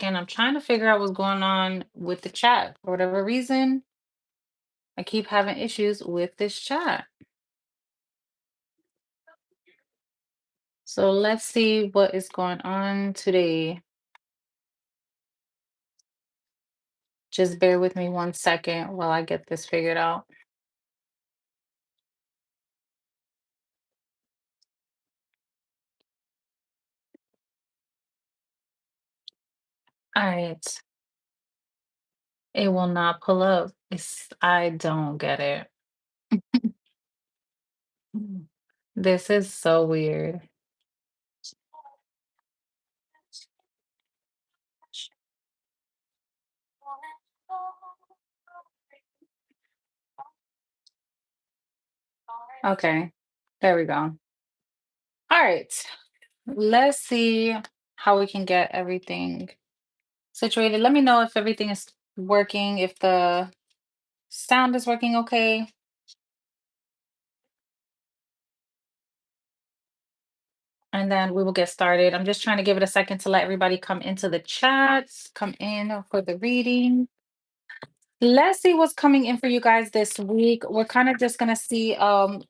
I'm trying to figure out what's going on with the chat. For whatever reason, I keep having issues with this chat. So let's see what is going on today. Just bear with me 1 second while I get this figured out. All right. It will not pull up. I don't get it. Mm. This is so weird. Okay. There we go. All right. Let's see how we can get everything situated. Let me know if everything is working, if the sound is working okay. And then we will get started. I'm just trying to give it a second to let everybody come into the chats, come in for the reading. Let's see what's coming in for you guys this week. We're kind of just gonna see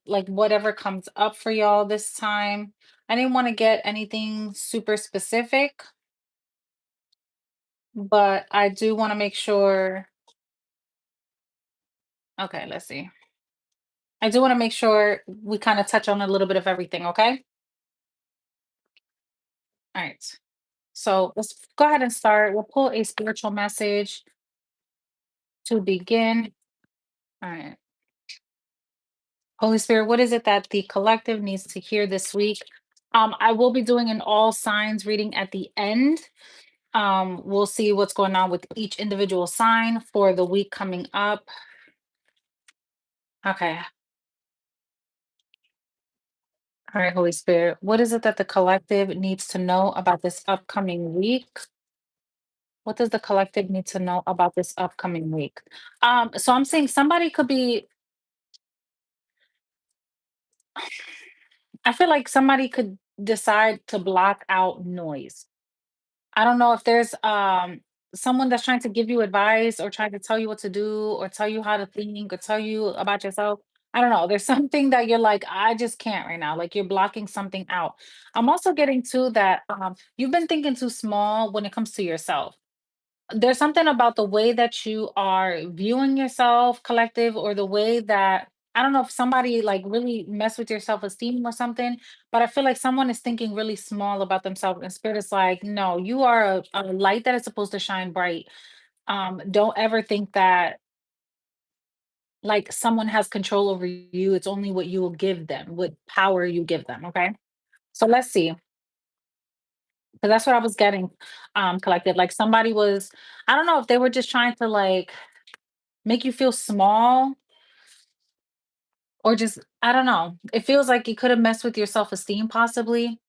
like whatever comes up for y'all this time. I didn't want to get anything super specific, but I do want to make sure. Okay, let's see. I do want to make sure we kind of touch on a little bit of everything, okay? All right. So let's go ahead and start. We'll pull a spiritual message to begin. All right. Holy Spirit, what is it that the collective needs to hear this week? I will be doing an all signs reading at the end. We'll see what's going on with each individual sign for the week coming up. Okay. All right, Holy Spirit, what is it that the collective needs to know about this upcoming week? What does the collective need to know about this upcoming week? So I'm saying somebody could be, I feel like somebody could decide to block out noise. I don't know if there's someone that's trying to give you advice or trying to tell you what to do or tell you how to think or tell you about yourself. I don't know. There's something that you're like, I just can't right now. Like you're blocking something out. I'm also getting to that you've been thinking too small when it comes to yourself. There's something about the way that you are viewing yourself, collective, or the way that I don't know if somebody like really mess with your self-esteem or something, but I feel like someone is thinking really small about themselves. And spirit is like, no, you are a light that is supposed to shine bright. Don't ever think that like someone has control over you. It's only what you will give them, what power you give them. Okay. So let's see. Because that's what I was getting collected. Like somebody was, I don't know if they were just trying to like make you feel small or just I don't know. It feels like it could have messed with your self-esteem possibly.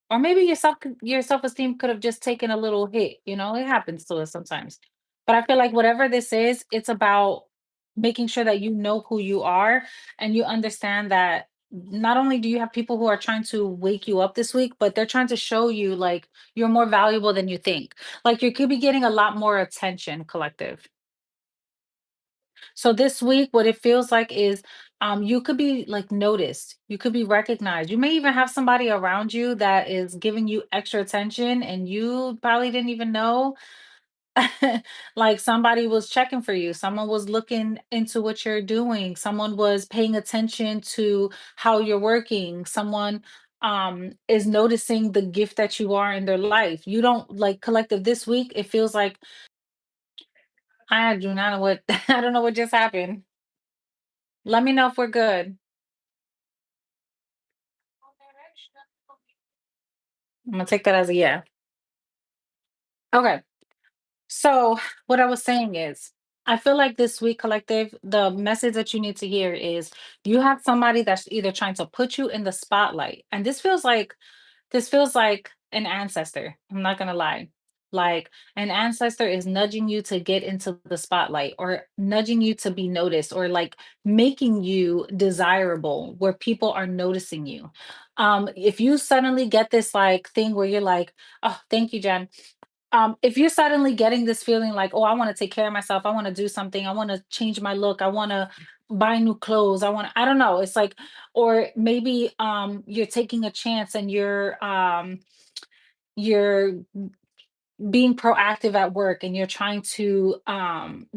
Or maybe your self-esteem could have just taken a little hit, it happens to us sometimes. But I feel like whatever this is, it's about making sure that you know who you are and you understand that not only do you have people who are trying to wake you up this week, but they're trying to show you like you're more valuable than you think. Like you could be getting a lot more attention, collective. So this week, what it feels like is you could be like noticed, you could be recognized. You may even have somebody around you that is giving you extra attention and you probably didn't even know. Like somebody was checking for you, someone was looking into what you're doing, someone was paying attention to how you're working, someone is noticing the gift that you are in their life. You don't like collective this week, it feels like I do not know what I don't know what just happened. Let me know if we're good. I'm gonna take that as a yeah. Okay. So what I was saying is, I feel like this week collective, the message that you need to hear is you have somebody that's either trying to put you in the spotlight. And this feels like an ancestor. I'm not gonna lie. Like an ancestor is nudging you to get into the spotlight or nudging you to be noticed or like making you desirable where people are noticing you. If you suddenly get this like thing where you're like, oh, thank you, Jen. If you're suddenly getting this feeling like, oh, I want to take care of myself, I want to do something, I want to change my look, I want to buy new clothes, I don't know. It's like, or maybe you're taking a chance and you're being proactive at work and you're trying to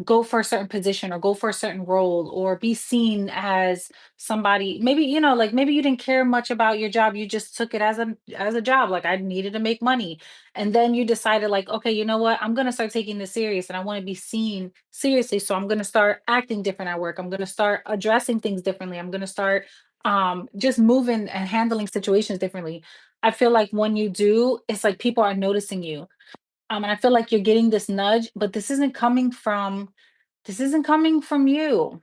go for a certain position or go for a certain role or be seen as somebody, maybe like maybe you didn't care much about your job, you just took it as a job, like I needed to make money, and then you decided like, okay, you know what, I'm going to start taking this serious and I want to be seen seriously, so I'm going to start acting different at work, I'm going to start addressing things differently, I'm going to start just moving and handling situations differently. I feel like when you do, it's like people are noticing you, and I feel like you're getting this nudge, but this isn't coming from you.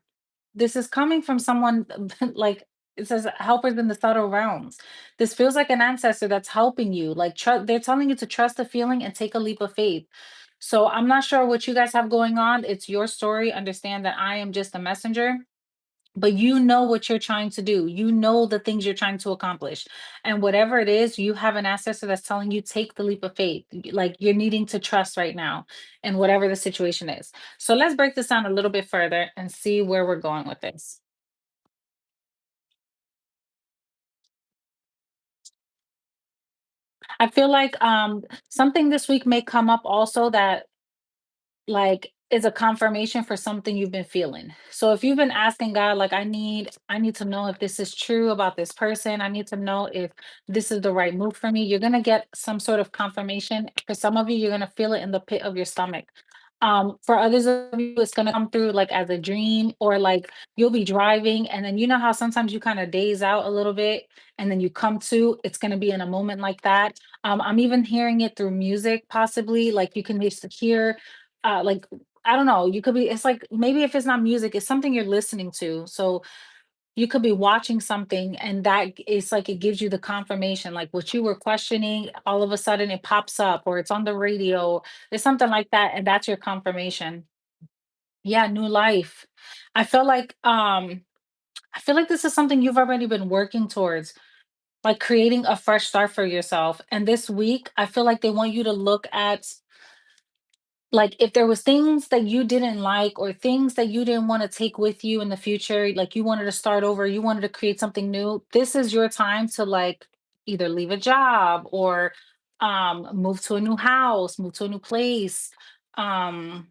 This is coming from someone like it says helpers in the subtle realms. This feels like an ancestor that's helping you. Like they're telling you to trust the feeling and take a leap of faith. So I'm not sure what you guys have going on. It's your story. Understand that I am just a messenger, but you know what you're trying to do. You know the things you're trying to accomplish. And whatever it is, you have an ancestor that's telling you take the leap of faith. Like you're needing to trust right now in whatever the situation is. So let's break this down a little bit further and see where we're going with this. I feel like something this week may come up also that like is a confirmation for something you've been feeling. So if you've been asking God like I need to know if this is true about this person, I need to know if this is the right move for me, you're going to get some sort of confirmation. For some of you, you're going to feel it in the pit of your stomach. For others of you, it's going to come through like as a dream, or like you'll be driving and then you know how sometimes you kind of daze out a little bit and then you come to, it's going to be in a moment like that. I'm even hearing it through music, possibly like you can just hear like I don't know, you could be, it's like maybe if it's not music, it's something you're listening to. So you could be watching something and that is like it gives you the confirmation, like what you were questioning, all of a sudden it pops up or it's on the radio. There's something like that, and that's your confirmation. Yeah, new life. I feel like I feel like this is something you've already been working towards, like creating a fresh start for yourself. And this week, I feel like they want you to look at like if there was things that you didn't like or things that you didn't want to take with you in the future, like you wanted to start over, you wanted to create something new, this is your time to like either leave a job or move to a new house, move to a new place, um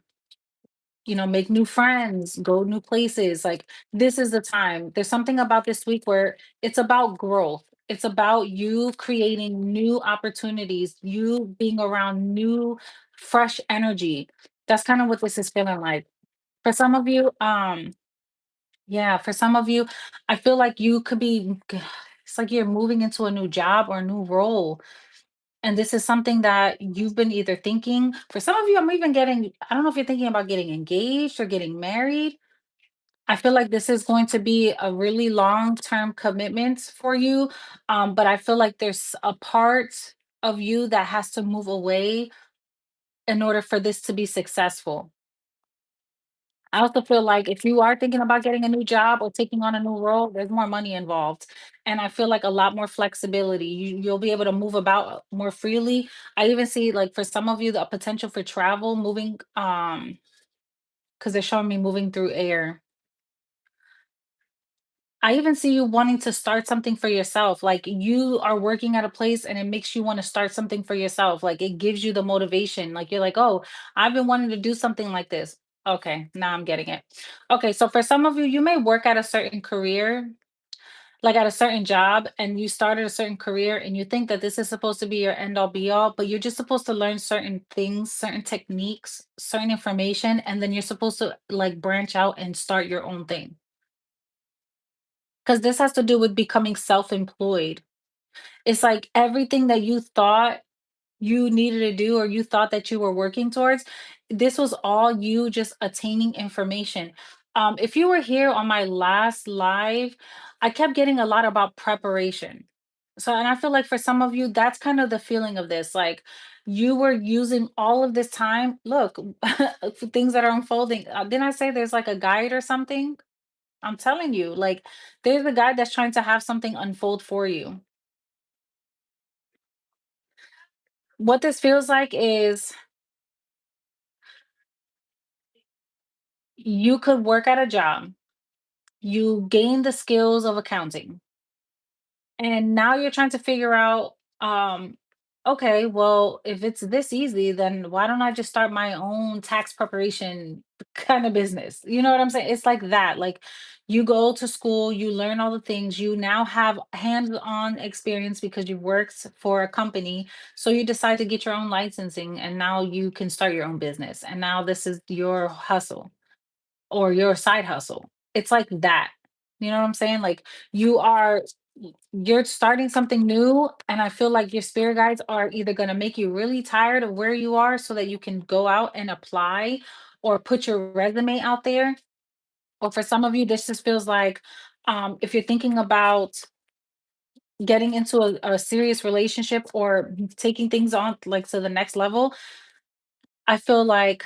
make new friends, go new places. Like this is the time. There's something about this week where it's about growth. It's about you creating new opportunities, you being around new, fresh energy. That's kind of what this is feeling like. For some of you, yeah, for some of you, I feel like you could be, it's like you're moving into a new job or a new role. And this is something that you've been either thinking. For some of you, I'm even getting, I don't know if you're thinking about getting engaged or getting married. I feel like this is going to be a really long-term commitment for you. But I feel like there's a part of you that has to move away in order for this to be successful. I also feel like if you are thinking about getting a new job or taking on a new role, there's more money involved. And I feel like a lot more flexibility. You'll be able to move about more freely. I even see like for some of you the potential for travel, moving because they're showing me moving through air. I even see you wanting to start something for yourself. Like you are working at a place and it makes you want to start something for yourself. Like it gives you the motivation. Like you're like, oh, I've been wanting to do something like this. Okay, now I'm getting it. Okay, so for some of you, you may work at a certain career, like at a certain job, and you started a certain career and you think that this is supposed to be your end all be all, but you're just supposed to learn certain things, certain techniques, certain information, and then you're supposed to like branch out and start your own thing. Because this has to do with becoming self-employed. It's like everything that you thought you needed to do or you thought that you were working towards, this was all you just attaining information. If you were here on my last live, I kept getting a lot about preparation. So, and I feel like for some of you, that's kind of the feeling of this. Like you were using all of this time. Look, for things that are unfolding. Didn't I say there's like a guide or something? I'm telling you, like, there's a guy that's trying to have something unfold for you. What this feels like is You could work at a job, you gain the skills of accounting, and now you're trying to figure out, okay, well, if it's this easy, then why don't I just start my own tax preparation kind of business? You know what I'm saying? It's like that. Like you go to school, you learn all the things, you now have hands-on experience because you worked for a company. So you decide to get your own licensing and now you can start your own business. And now this is your hustle or your side hustle. It's like that. You know what I'm saying? Like you are you're starting something new, and I feel like your spirit guides are either going to make you really tired of where you are so that you can go out and apply or put your resume out there. Or for some of you, this just feels like if you're thinking about getting into a serious relationship or taking things on like to the next level, I feel like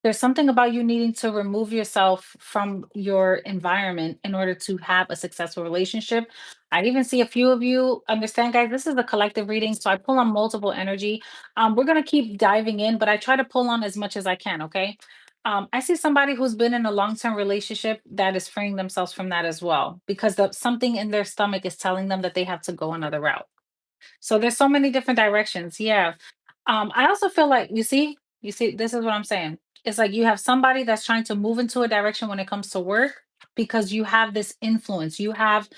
there's something about you needing to remove yourself from your environment in order to have a successful relationship. I even see a few of you understand, guys. This is a collective reading, so I pull on multiple energy. We're gonna keep diving in, but I try to pull on as much as I can. Okay. I see somebody who's been in a long-term relationship that is freeing themselves from that as well, because something in their stomach is telling them that they have to go another route. So there's so many different directions. Yeah. I also feel like you see, this is what I'm saying. It's like you have somebody that's trying to move into a direction when it comes to work because you have this influence. You have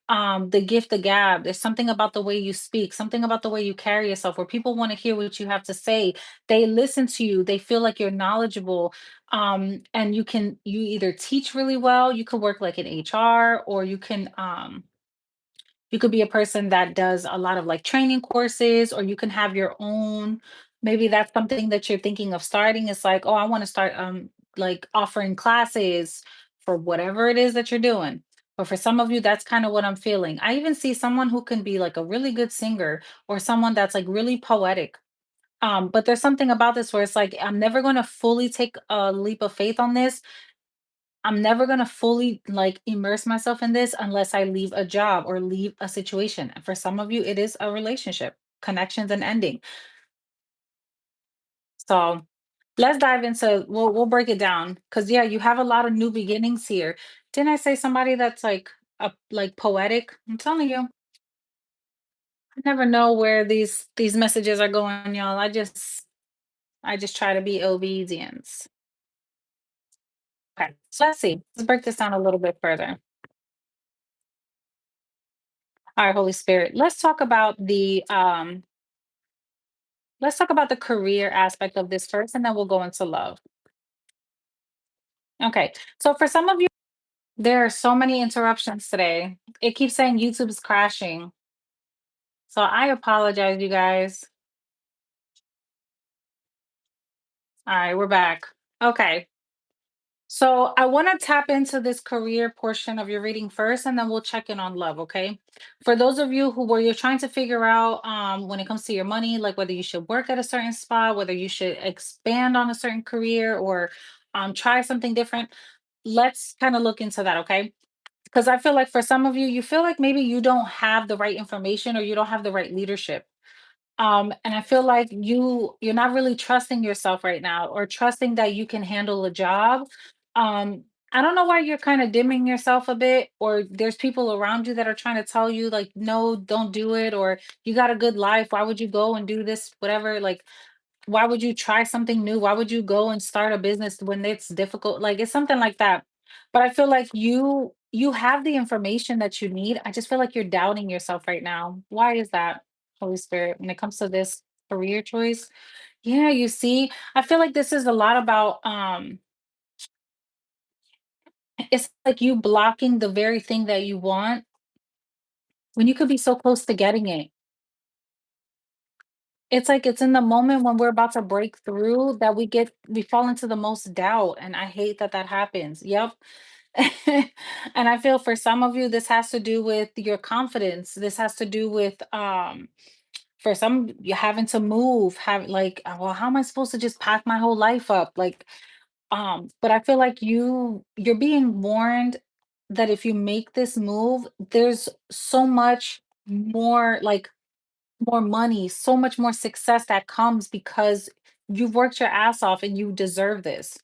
the gift, the gab. There's something about the way you speak, something about the way you carry yourself where people want to hear what you have to say. They listen to you, they feel like you're knowledgeable. And you either teach really well, you could work like in HR, or you could be a person that does a lot of like training courses, or you can have your own. Maybe that's something that you're thinking of starting. It's like, oh, I want to start like offering classes for whatever it is that you're doing. But for some of you, that's kind of what I'm feeling. I even see someone who can be like a really good singer or someone that's like really poetic. But there's something about this where it's like, I'm never going to fully take a leap of faith on this. I'm never gonna fully like immerse myself in this unless I leave a job or leave a situation. And for some of you, it is a relationship, connections and ending. So let's dive into we'll break it down. Cause yeah, you have a lot of new beginnings here. Didn't I say somebody that's like like poetic? I'm telling you, I never know where these messages are going, y'all. I just try to be obedient. Okay, so let's see. Let's break this down a little bit further. All right, Holy Spirit. Let's talk about the career aspect of this first, and then we'll go into love. Okay. So for some of you, there are so many interruptions today. It keeps saying YouTube is crashing. So I apologize, you guys. All right, we're back. Okay. So I want to tap into this career portion of your reading first, and then we'll check in on love. Okay. For those of you who were you're trying to figure out when it comes to your money, like whether you should work at a certain spot, whether you should expand on a certain career or try something different, let's kind of look into that. Okay. Because I feel like for some of you, you feel like maybe you don't have the right information or you don't have the right leadership. And I feel like you're not really trusting yourself right now or trusting that you can handle a job. um I don't know why you're kind of dimming yourself a bit, or there's people around you that are trying to tell you like, no, don't do it, or you got a good life, why would you go and do this, whatever. Like, why would you try something new? Why would you go and start a business when it's difficult? Like it's something like that. But I feel like you have the information that you need. I just feel like you're doubting yourself right now. Why is that, Holy Spirit, when it comes to this career choice? Yeah, you see, I feel like this is a lot about it's like you blocking the very thing that you want when you could be so close to getting it. It's like it's in the moment when we're about to break through that we fall into the most doubt, and I hate that that happens. Yep. And I feel for some of you this has to do with your confidence. This has to do with for some you having to move, have like, well, how am I supposed to just pack my whole life up? Like but I feel like you're being warned that if you make this move, there's so much more like more money, so much more success that comes because you've worked your ass off and you deserve this.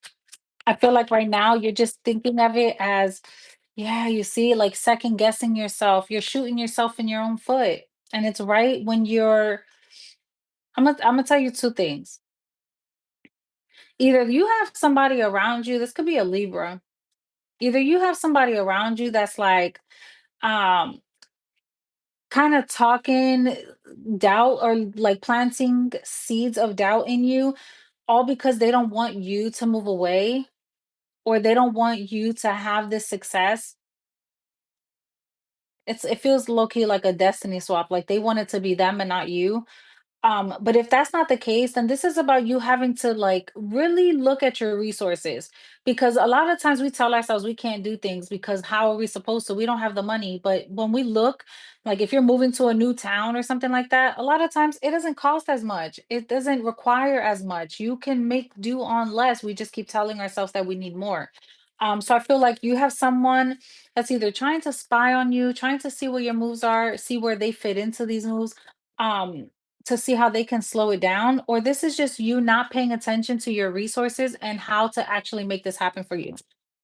I feel like right now you're just thinking of it as, yeah, you see, like second guessing yourself. You're shooting yourself in your own foot. And it's right when I'm gonna tell you two things. Either you have somebody around you, this could be a Libra. Either you have somebody around you that's like um kind of talking doubt or like planting seeds of doubt in you, all because they don't want you to move away or they don't want you to have this success. It feels low key like a destiny swap. Like they want it to be them and not you. But if that's not the case, then this is about you having to like really look at your resources because a lot of times we tell ourselves we can't do things because how are we supposed to? We don't have the money. But when we look, like if you're moving to a new town or something like that, a lot of times it doesn't cost as much. It doesn't require as much. You can make do on less. We just keep telling ourselves that we need more. So I feel like you have someone that's either trying to spy on you, trying to see what your moves are, see where they fit into these moves. Um, to see how they can slow it down, or this is just you not paying attention to your resources and how to actually make this happen for you.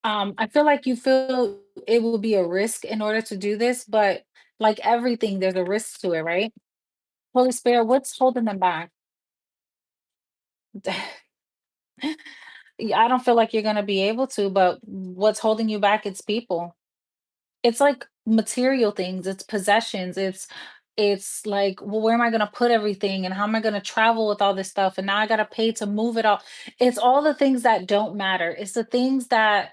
I feel like you feel it will be a risk in order to do this, but like everything, there's a risk to it, right? Holy Spirit, what's holding them back? Yeah, I don't feel like you're gonna be able to, but what's holding you back? It's people. It's like material things, it's possessions, it's like, well, where am I gonna put everything and how am I gonna travel with all this stuff? And now I gotta pay to move it all. It's all the things that don't matter. It's the things that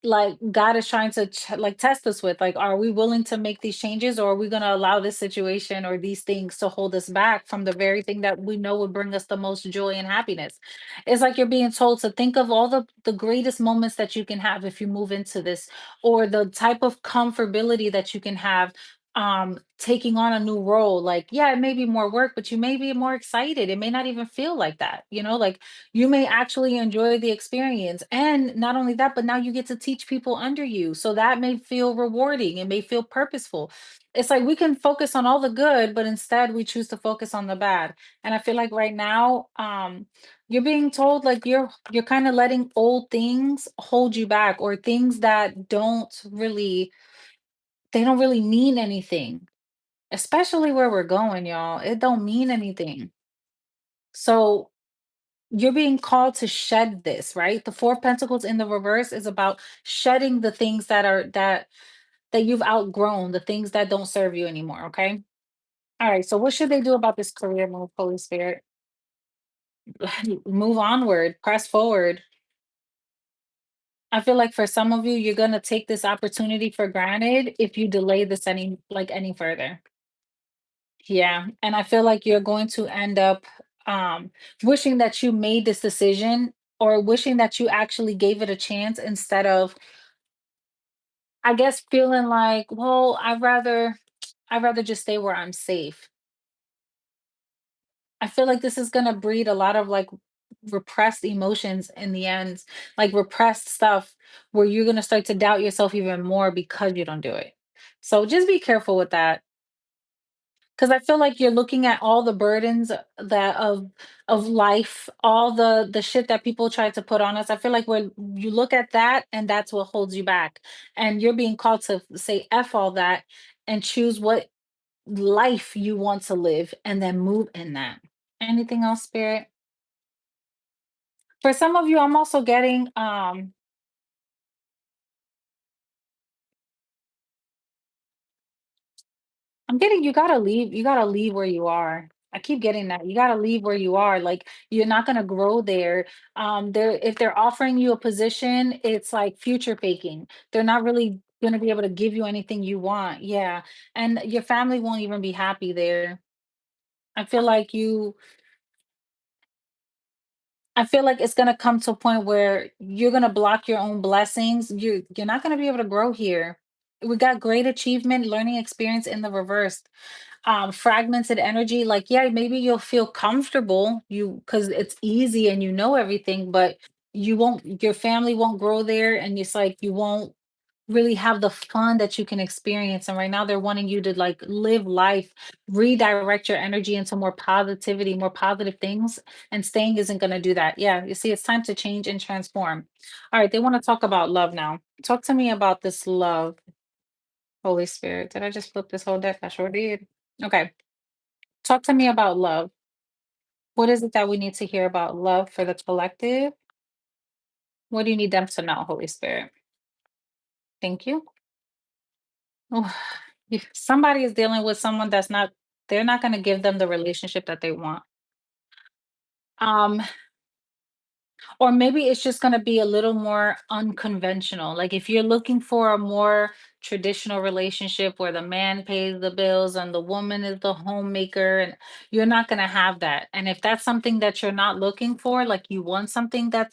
like God is trying to like test us with like are we willing to make these changes or are we going to allow this situation or these things to hold us back from the very thing that we know would bring us the most joy and happiness. It's like you're being told to think of all the greatest moments that you can have if you move into this or the type of comfortability that you can have taking on a new role. Like yeah, it may be more work but you may be more excited. It may not even feel like that, like you may actually enjoy the experience. And not only that, but now you get to teach people under you. So that may feel rewarding. It may feel purposeful. It's like we can focus on all the good, but instead we choose to focus on the bad. And I feel like right now, you're being told like you're kind of letting old things hold you back or things that they don't really mean anything, especially where we're going, y'all. It don't mean anything. So you're being called to shed this, right? The Four of Pentacles in the reverse is about shedding the things that you've outgrown, the things that don't serve you anymore, okay? All right, so what should they do about this career move, Holy Spirit? Move onward, press forward. I feel like for some of you, you're gonna take this opportunity for granted if you delay this any further. Yeah, and I feel like you're going to end up wishing that you made this decision or wishing that you actually gave it a chance instead of, I guess, feeling like, well, I'd rather just stay where I'm safe. I feel like this is gonna breed a lot of like repressed emotions in the end, like repressed stuff where you're gonna start to doubt yourself even more because you don't do it. So just be careful with that. Because I feel like you're looking at all the burdens that of life, all the shit that people try to put on us. I feel like when you look at that and that's what holds you back. And you're being called to say F all that and choose what life you want to live and then move in that. Anything else, Spirit? For some of you, I'm also getting I'm getting you gotta leave where you are. I keep getting that. You gotta leave where you are. Like you're not gonna grow there. They're if they're offering you a position, it's like future faking. They're not really gonna be able to give you anything you want. Yeah. And your family won't even be happy there. I feel like you I feel like it's gonna come to a point where you're gonna block your own blessings. You're not gonna be able to grow here. We got great achievement, learning experience in the reverse. Fragmented energy, like, yeah, maybe you'll feel comfortable, because it's easy and you know everything, but your family won't grow there, and it's like you won't really have the fun that you can experience. And right now they're wanting you to like live life, redirect your energy into more positivity, more positive things. And staying isn't going to do that. Yeah, you see, it's time to change and transform. All right, they want to talk about love now. Talk to me about this love, Holy Spirit. Did I just flip this whole deck? I sure did. Okay, talk to me about love. What is it that we need to hear about love for the collective? What do you need them to know, Holy Spirit? Thank you. Oh, if somebody is dealing with someone that's not, they're not going to give them the relationship that they want. Um, or maybe it's just going to be a little more unconventional. Like if you're looking for a more traditional relationship where the man pays the bills and the woman is the homemaker, and you're not going to have that. And if that's something that you're not looking for, like you want something that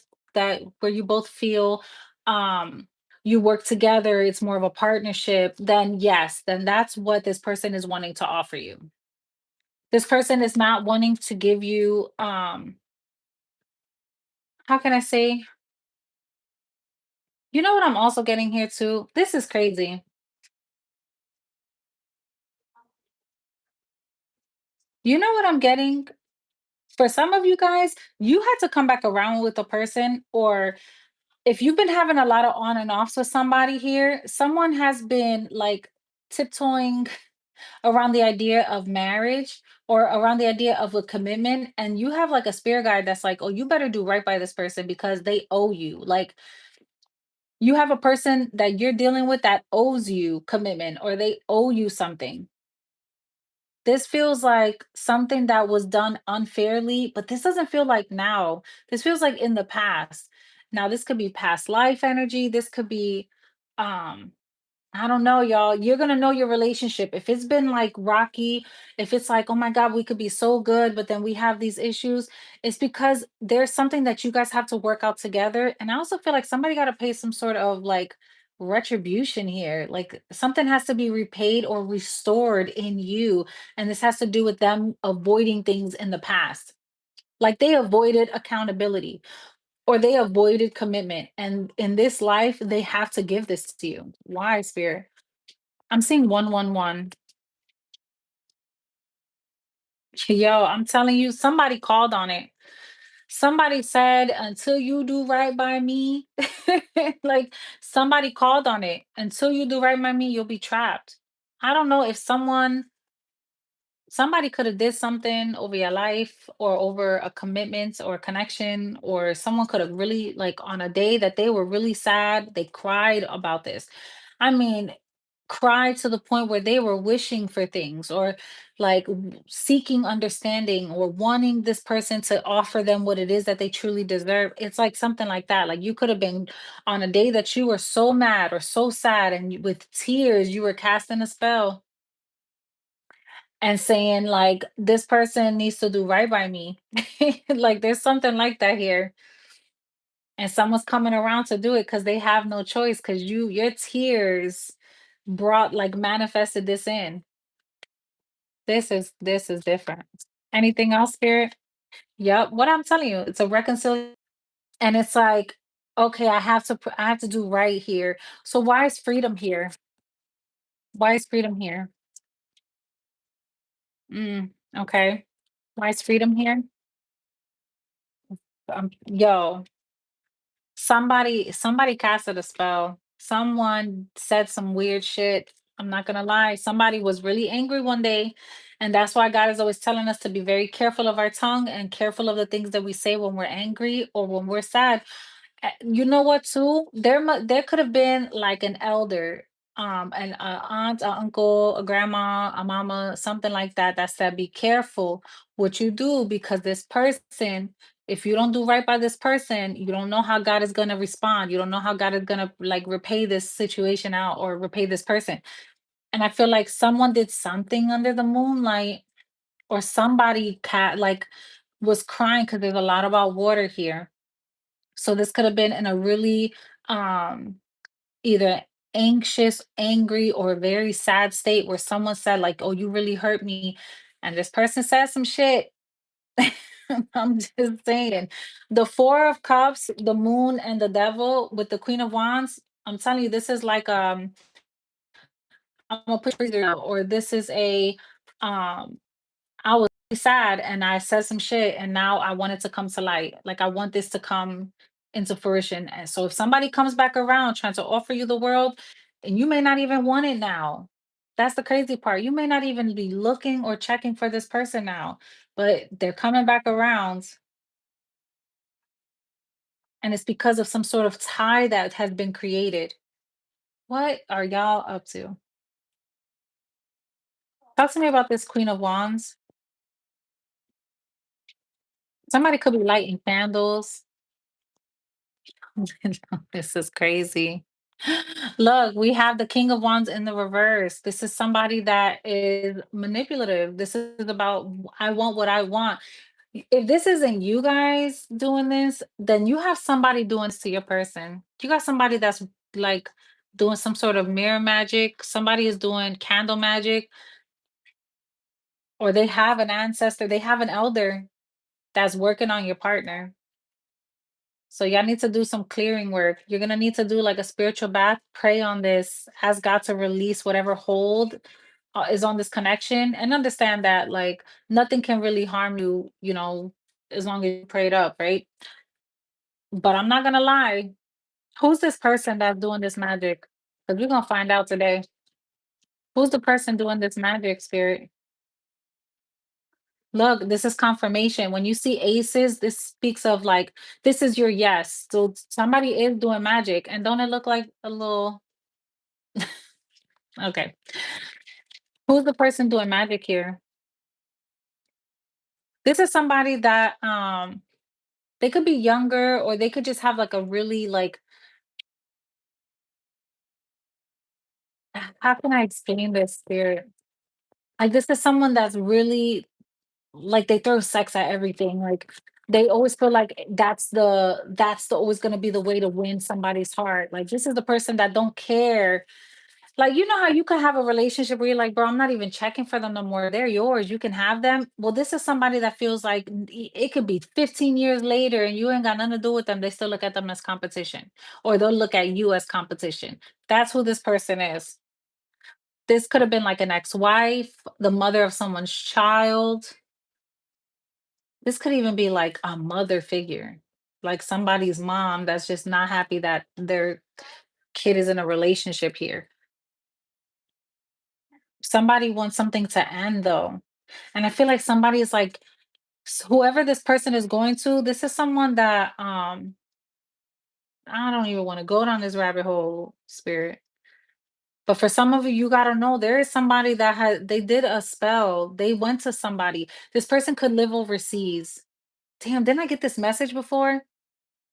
where you both feel um you work together, it's more of a partnership, then yes, then that's what this person is wanting to offer you. This person is not wanting to give you how can I say, you know what I'm also getting here too? This is crazy. You know what I'm getting? For some of you guys, you had to come back around with a person, or if you've been having a lot of on and offs with somebody here, someone has been like tiptoeing around the idea of marriage or around the idea of a commitment. And you have like a spirit guide that's like, oh, you better do right by this person because they owe you. Like you have a person that you're dealing with that owes you commitment or they owe you something. This feels like something that was done unfairly, but this doesn't feel like now. This feels like in the past. Now, this could be past life energy. This could be, um, I don't know, y'all. You're gonna know your relationship. If it's been like rocky, if it's like, oh my God, we could be so good, but then we have these issues, it's because there's something that you guys have to work out together. And I also feel like somebody got to pay some sort of like retribution here. Like something has to be repaid or restored in you. And this has to do with them avoiding things in the past. Like they avoided accountability or they avoided commitment. And in this life, they have to give this to you. Why, Spirit? I'm seeing 111. Yo, I'm telling you, somebody called on it. Somebody said, until you do right by me, like somebody called on it. Until you do right by me, you'll be trapped. I don't know if somebody could have did something over your life or over a commitment or a connection, or someone could have really like on a day that they were really sad, they cried about this. I mean, cried to the point where they were wishing for things or like seeking understanding or wanting this person to offer them what it is that they truly deserve. It's like something like that. Like you could have been on a day that you were so mad or so sad, and with tears you were casting a spell and saying like this person needs to do right by me. Like there's something like that here, and someone's coming around to do it because they have no choice, because your tears brought like manifested this in. This is different. Anything else, Spirit? Yep, what I'm telling you, it's a reconciliation. And it's like, okay, I have to do right here. So why is freedom here? Why is freedom here? Okay, why is freedom here? Yo, somebody casted a spell. Someone said some weird shit. I'm not gonna lie. Somebody was really angry one day. And that's why God is always telling us to be very careful of our tongue and careful of the things that we say when we're angry or when we're sad. You know what too? There could have been like an elder, an aunt, a uncle, a grandma, a mama, something like that that said, "Be careful what you do because this person, if you don't do right by this person, you don't know how God is gonna respond. You don't know how God is gonna like repay this situation out or repay this person." And I feel like someone did something under the moonlight, or somebody cat like was crying because there's a lot about water here. So this could have been in a really um either anxious, angry, or very sad state where someone said like, "Oh, you really hurt me." And this person said some shit. I'm just saying. The 4 of Cups, the moon, and the devil with the Queen of Wands. I'm telling you, this is like, I'm gonna push freezer out, or this is a, um, I was really sad and I said some shit and now I want it to come to light. Like I want this to come into fruition. And so if somebody comes back around trying to offer you the world, and you may not even want it now. That's the crazy part. You may not even be looking or checking for this person now, but they're coming back around, and it's because of some sort of tie that has been created. What are y'all up to? Talk to me about this Queen of Wands. Somebody could be lighting candles. This is crazy. Look, we have the King of Wands in the reverse. This is somebody that is manipulative. This is about I want what I want. If this isn't you guys doing this, then you have somebody doing this to your person. You got somebody that's like doing some sort of mirror magic. Somebody is doing candle magic, or they have an ancestor, they have an elder that's working on your partner. So y'all need to do some clearing work. You're gonna need to do like a spiritual bath, pray on this, ask God to release whatever hold is on this connection, and understand that like nothing can really harm you, as long as you prayed up, right? But I'm not gonna lie. Who's this person that's doing this magic? Because we're gonna find out today. Who's the person doing this magic, spirit? Look, this is confirmation. When you see aces, this speaks of like this is your yes. So somebody is doing magic, and don't it look like a little? Okay. Who's the person doing magic here? This is somebody that they could be younger, or they could just have like a really like how can I explain this, spirit? Like this is someone that's really like they throw sex at everything. Like they always feel like that's the always gonna be the way to win somebody's heart. Like this is the person that don't care. Like, you know how you can have a relationship where you're like, bro, I'm not even checking for them no more. They're yours. You can have them. Well, this is somebody that feels like it could be 15 years later and you ain't got nothing to do with them. They still look at them as competition, or they'll look at you as competition. That's who this person is. This could have been like an ex wife, the mother of someone's child. This could even be like a mother figure, like somebody's mom that's just not happy that their kid is in a relationship here. Somebody wants something to end though. And I feel like somebody is like whoever this person is going to, this is someone that I don't even want to go down this rabbit hole, spirit. But for some of you, you gotta know there is somebody that had they did a spell. They went to somebody. This person could live overseas. Damn, didn't I get this message before?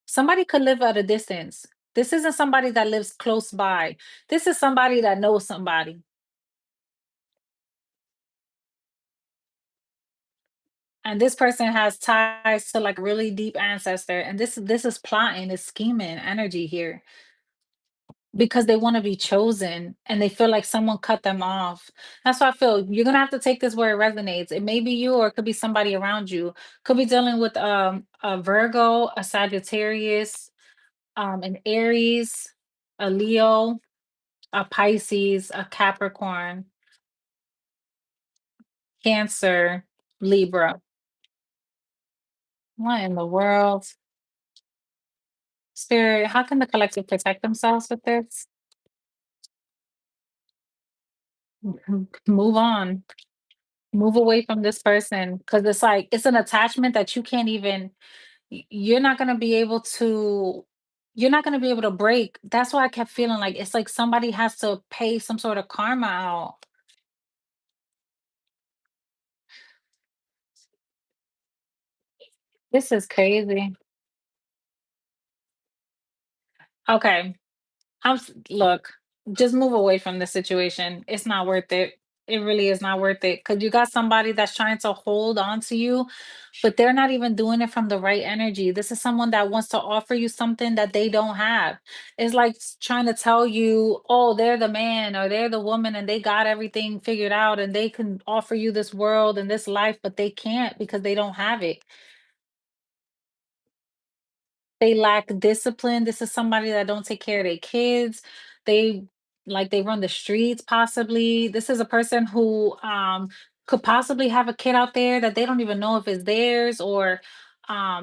Somebody could live at a distance. This isn't somebody that lives close by. This is somebody that knows somebody. And this person has ties to like really deep ancestor. And this is plotting, is scheming energy here because they want to be chosen and they feel like someone cut them off. That's why I feel you're gonna have to take this where it resonates. It may be you or it could be somebody around you. Could be dealing with a Virgo, a Sagittarius, an Aries, a Leo, a Pisces, a Capricorn, Cancer, Libra. What in the world? Spirit, how can the collective protect themselves with this? Move on. Move away from this person because it's like it's an attachment that you can't even you're not gonna be able to you're not gonna be able to break. That's why I kept feeling like it's like somebody has to pay some sort of karma out. This is crazy. Okay. Look, just move away from the situation. It's not worth it. It really is not worth it because you got somebody that's trying to hold on to you, but they're not even doing it from the right energy. This is someone that wants to offer you something that they don't have. It's like trying to tell you, oh, they're the man or they're the woman and they got everything figured out and they can offer you this world and this life, but they can't because they don't have it. They lack discipline. This is somebody that don't take care of their kids. They they run the streets possibly. This is a person who could possibly have a kid out there that they don't even know if it's theirs, or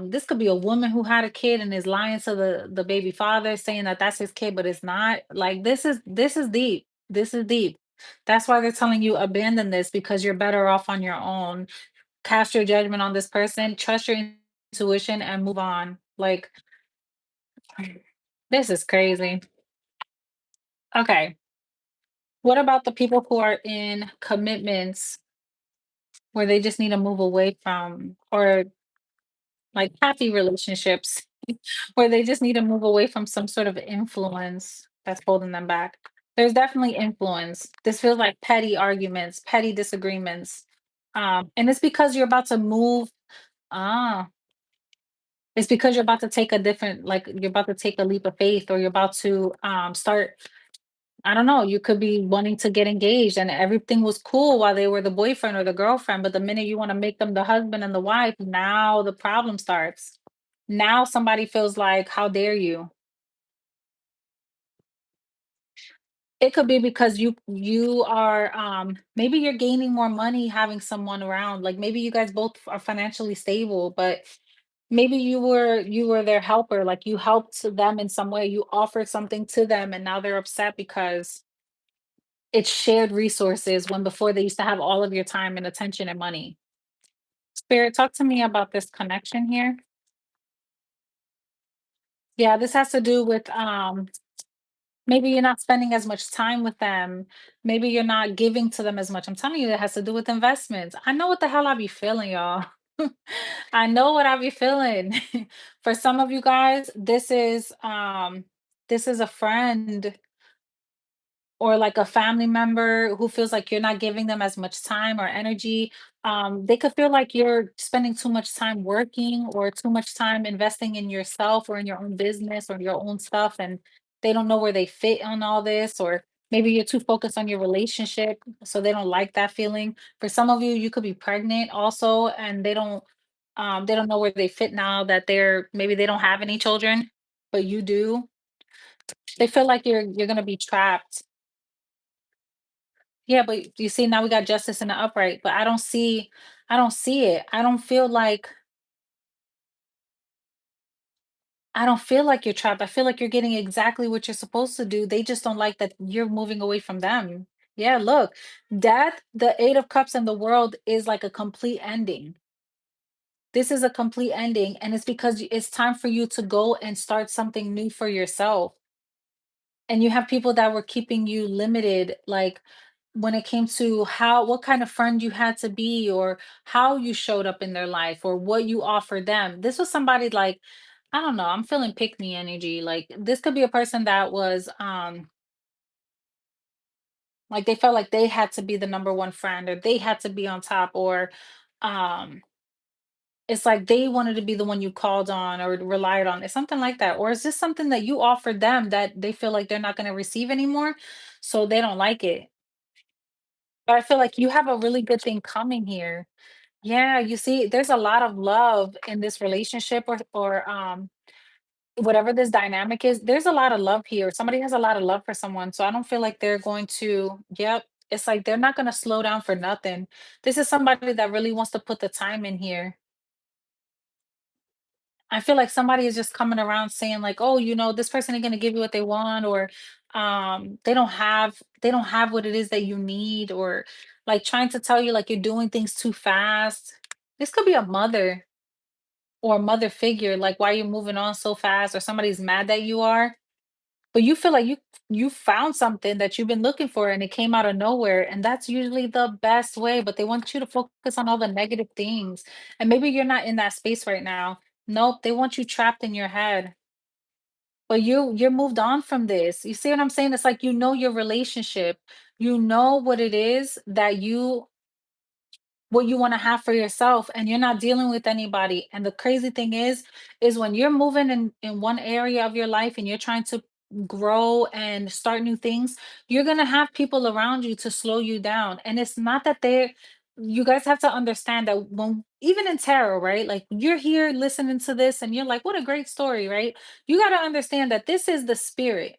this could be a woman who had a kid and is lying to the baby father saying that that's his kid but it's not. Like this is deep. This is deep. That's why they're telling you abandon this because you're better off on your own. Cast your judgment on this person, trust your intuition and move on. Like this is crazy. Okay. What about the people who are in commitments where they just need to move away from, or like happy relationships where they just need to move away from some sort of influence that's holding them back? There's definitely influence. This feels like petty arguments, petty disagreements. And it's because you're about to move. Ah, it's because you're about to take a different, like you're about to take a leap of faith, or you're about to start. I don't know, you could be wanting to get engaged and everything was cool while they were the boyfriend or the girlfriend, but the minute you wanna make them the husband and the wife, now the problem starts. Now somebody feels like, "How dare you?" It could be because you are, maybe you're gaining more money having someone around, like, maybe you guys both are financially stable, but maybe you were their helper, like, you helped them in some way, you offered something to them, and now they're upset because it's shared resources when before they used to have all of your time and attention and money. Spirit, talk to me about this connection here. Yeah, this has to do with maybe you're not spending as much time with them. Maybe you're not giving to them as much. I'm telling you, it has to do with investments. I know what the hell I be feeling, y'all. I know what I be feeling. For some of you guys, this is a friend or like a family member who feels like you're not giving them as much time or energy. They could feel like you're spending too much time working or too much time investing in yourself or in your own business or your own stuff, and they don't know where they fit on all this, or maybe you're too focused on your relationship, so they don't like that feeling. For some of you, you could be pregnant also, and they don't know where they fit now that maybe they don't have any children, but you do. They feel like you're gonna be trapped. Yeah, but you see now we got justice in the upright, but I don't see it. I don't feel like you're trapped. I feel like you're getting exactly what you're supposed to do. They just don't like that you're moving away from them. Yeah, look, death, the 8 of cups in the world is like a complete ending. This is a complete ending, and it's because it's time for you to go and start something new for yourself. And you have people that were keeping you limited, like when it came to what kind of friend you had to be, or how you showed up in their life, or what you offered them. This was somebody like, I don't know, I'm feeling pick me energy. Like this could be a person that was like they felt like they had to be the number one friend, or they had to be on top, or um it's like they wanted to be the one you called on or relied on. It's something like that. Or is this something that you offered them that they feel like they're not going to receive anymore? So they don't like it. But I feel like you have a really good thing coming here. Yeah, you see, there's a lot of love in this relationship, or whatever this dynamic is. There's a lot of love here. Somebody has a lot of love for someone. So I don't feel like they're going to, yep. It's like they're not going to slow down for nothing. This is somebody that really wants to put the time in here. I feel like somebody is just coming around saying like, "Oh, this person ain't gonna give you what they want," or they don't have what it is that you need, or like trying to tell you like you're doing things too fast. This could be a mother or a mother figure, like why you're moving on so fast, or somebody's mad that you are, but you feel like you found something that you've been looking for and it came out of nowhere, and that's usually the best way, but they want you to focus on all the negative things. And maybe you're not in that space right now. Nope, they want you trapped in your head. But you're moved on from this. You see what I'm saying? It's like your relationship. You know what it is that what you want to have for yourself, and you're not dealing with anybody. And the crazy thing is when you're moving in one area of your life and you're trying to grow and start new things, you're going to have people around you to slow you down. And it's not that you guys have to understand that when even in tarot, right? Like you're here listening to this and you're like, what a great story, right? You got to understand that this is the spirit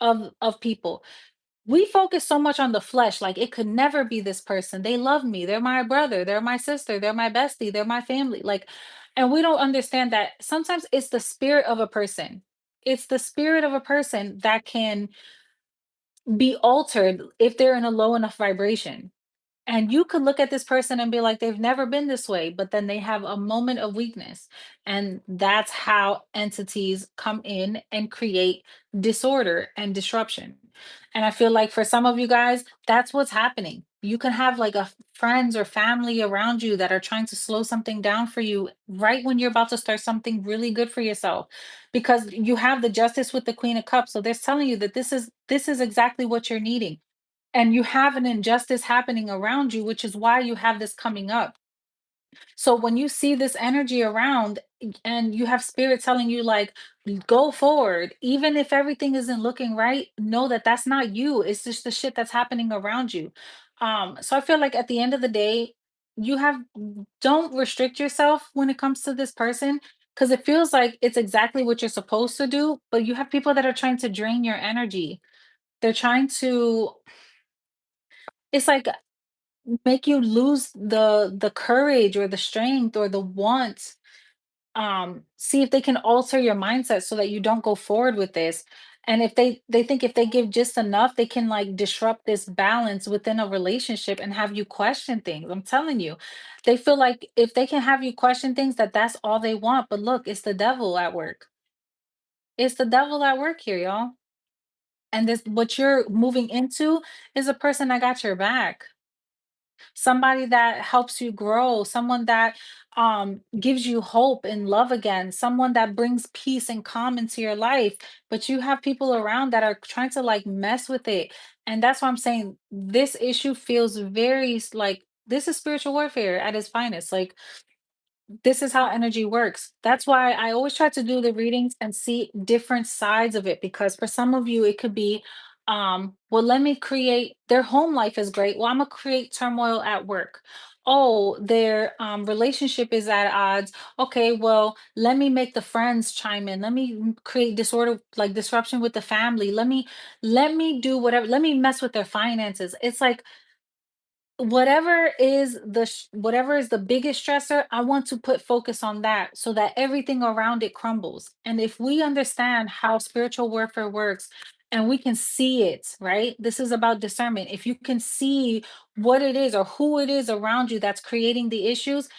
of people. We focus so much on the flesh, like it could never be this person. They love me. They're my brother, they're my sister, they're my bestie, they're my family. Like, and we don't understand that sometimes it's the spirit of a person. It's the spirit of a person that can be altered if they're in a low enough vibration. And you could look at this person and be like, they've never been this way, but then they have a moment of weakness. And that's how entities come in and create disorder and disruption. And I feel like for some of you guys, that's what's happening. You can have like friends or family around you that are trying to slow something down for you right when you're about to start something really good for yourself, because you have the justice with the queen of cups. So they're telling you that this is exactly what you're needing, and you have an injustice happening around you, which is why you have this coming up. So when you see this energy around and you have spirit telling you like go forward, even if everything isn't looking right, know that that's not you. It's just the shit that's happening around you. So I feel like at the end of the day, you have don't restrict yourself when it comes to this person, because it feels like it's exactly what you're supposed to do, but you have people that are trying to drain your energy. They're trying to, it's like, make you lose the courage or the strength or the want. See if they can alter your mindset so that you don't go forward with this. And if they think if they give just enough, they can like disrupt this balance within a relationship and have you question things. I'm telling you, they feel like if they can have you question things, that that's all they want. But look, it's the devil at work. It's the devil at work here, y'all. And this what you're moving into is a person that got your back, somebody that helps you grow, someone that gives you hope and love again, someone that brings peace and calm into your life. But you have people around that are trying to like mess with it. And that's why I'm saying this issue feels very like this is spiritual warfare at its finest. Like this is how energy works. That's why I always try to do the readings and see different sides of it, because for some of you it could be well, let me create their home life is great. Well, I'm gonna create turmoil at work. Oh, their relationship is at odds. Okay, well, let me make the friends chime in. Let me create disorder, like disruption with the family. Let me do whatever. Let me mess with their finances. It's like whatever is the biggest stressor, I want to put focus on that so that everything around it crumbles. And if we understand how spiritual warfare works and we can see it, right? This is about discernment. If you can see what it is or who it is around you that's creating the issues,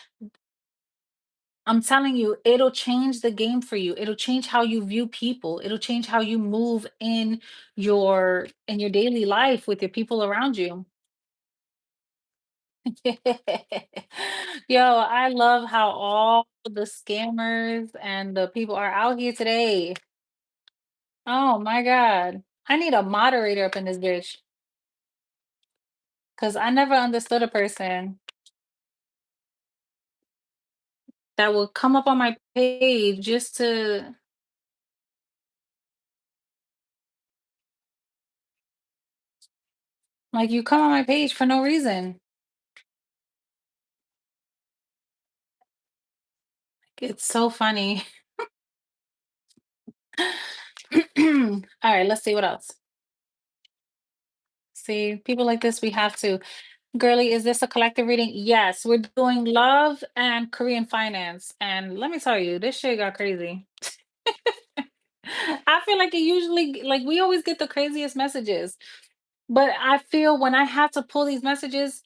I'm telling you, it'll change the game for you. It'll change how you view people. It'll change how you move in your daily life with your people around you. Yo, I love how all the scammers and the people are out here today. Oh my God. I need a moderator up in this bitch because I never understood a person that would come up on my page just to, like, you come on my page for no reason. It's so funny. All right, let's see what else. See, people like this, we have to. Girly, is this a collective reading? Yes, we're doing love and Korean finance. And let me tell you, this shit got crazy. I feel like it usually, like, we always get the craziest messages. But I feel when I have to pull these messages,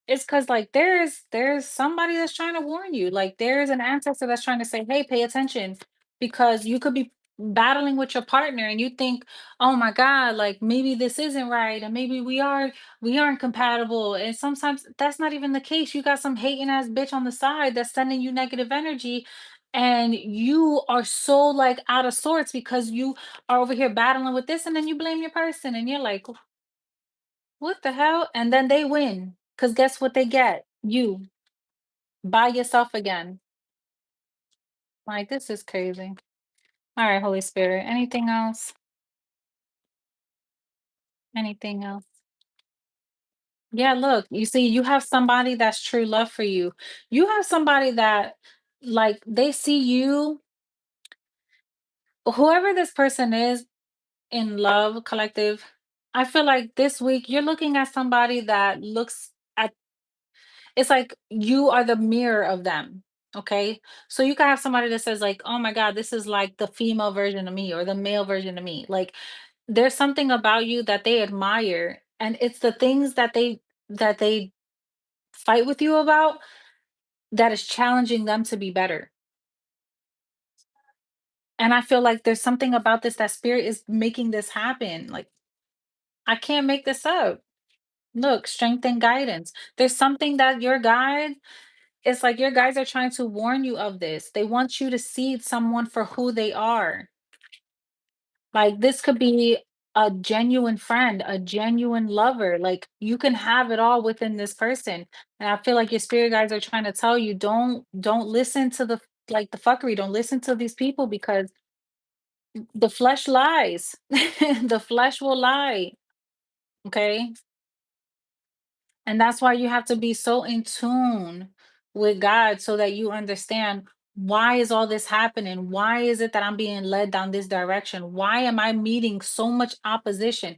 it's because like there's somebody that's trying to warn you. Like there's an ancestor that's trying to say, hey, pay attention, because you could be battling with your partner and you think, oh my God, like maybe this isn't right, and maybe we aren't compatible. And sometimes that's not even the case. You got some hating ass bitch on the side that's sending you negative energy. And you are so like out of sorts because you are over here battling with this, and then you blame your person, and you're like, what the hell? And then they win. Because guess what they get? You by yourself again. Like, this is crazy. All right, Holy Spirit. Anything else? Anything else? Yeah, look, you see, you have somebody that's true love for you. You have somebody that, like, they see you, whoever this person is in love collective. I feel like this week you're looking at somebody that looks at, it's like you are the mirror of them. Okay. So you can have somebody that says, like, oh my God, this is like the female version of me or the male version of me. Like, there's something about you that they admire. And it's the things that they fight with you about that is challenging them to be better. And I feel like there's something about this that spirit is making this happen. Like, I can't make this up. Look, strength and guidance. There's something that your guide, it's like your guides are trying to warn you of this. They want you to see someone for who they are. Like, this could be a genuine friend, a genuine lover. Like, you can have it all within this person. And I feel like your spirit guides are trying to tell you, don't listen to the, like, the fuckery. Don't listen to these people because the flesh lies. The flesh will lie. Okay. And that's why you have to be so in tune with God so that you understand, why is all this happening? Why is it that I'm being led down this direction? Why am I meeting so much opposition?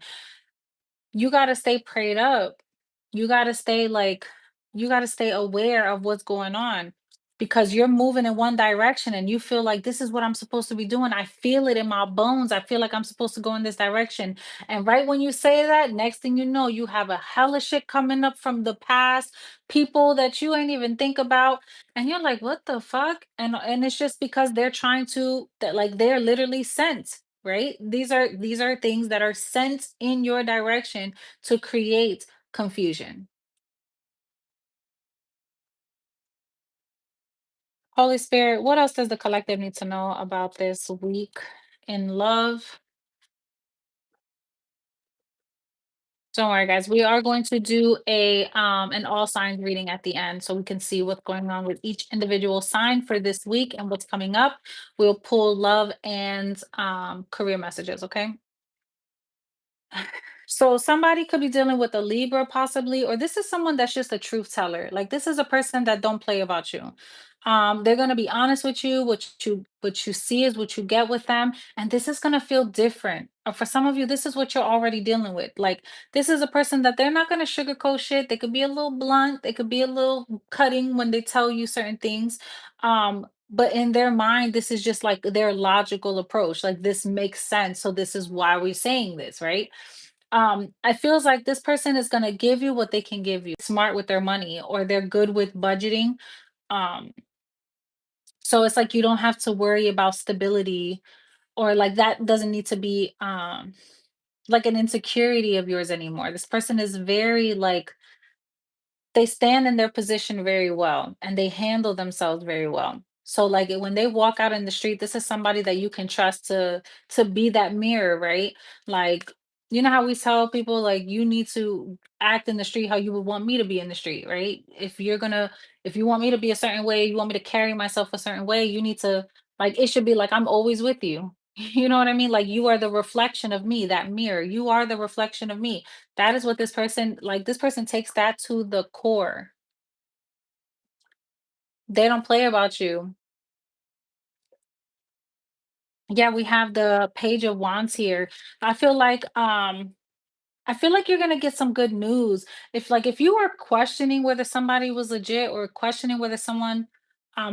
You got to stay prayed up. You got to stay like, you got to stay aware of what's going on, because you're moving in one direction and you feel like this is what I'm supposed to be doing. I feel it in my bones. I feel like I'm supposed to go in this direction. And right when you say that, next thing you know, you have a hella shit coming up from the past, people that you ain't even think about. And you're like, what the fuck? And it's just because they're trying to, that, like, they're literally sent, right? These are things that are sent in your direction to create confusion. Holy Spirit, what else does the collective need to know about this week in love? Don't worry, guys. We are going to do a an all signs reading at the end so we can see what's going on with each individual sign for this week and what's coming up. We'll pull love and career messages, okay? So somebody could be dealing with a Libra possibly, or this is someone that's just a truth teller. Like, this is a person that don't play about you. They're gonna be honest with you. What you see is what you get with them, and this is gonna feel different. Or for some of you, this is what you're already dealing with. Like, this is a person that they're not gonna sugarcoat shit. They could be a little blunt. They could be a little cutting when they tell you certain things. But in their mind, this is just like their logical approach. Like, this makes sense. So this is why we're saying this, right? I feels like this person is gonna give you what they can give you. Smart with their money, or they're good with budgeting. Um, so it's like you don't have to worry about stability, or like that doesn't need to be like an insecurity of yours anymore. This person is very like, they stand in their position very well and they handle themselves very well. So like, when they walk out in the street, this is somebody that you can trust to be that mirror, right? Like, you know how we tell people, like, you need to act in the street how you would want me to be in the street, right? If you want me to be a certain way, you want me to carry myself a certain way, you need to, like, it should be like I'm always with you. You know what I mean? Like, you are the reflection of me, that mirror. You are the reflection of me. That is what this person, like, this person takes that to the core. They don't play about you. Yeah, we have the Page of Wands here. I feel like I feel like you're gonna get some good news. If you were questioning whether somebody was legit, or questioning whether someone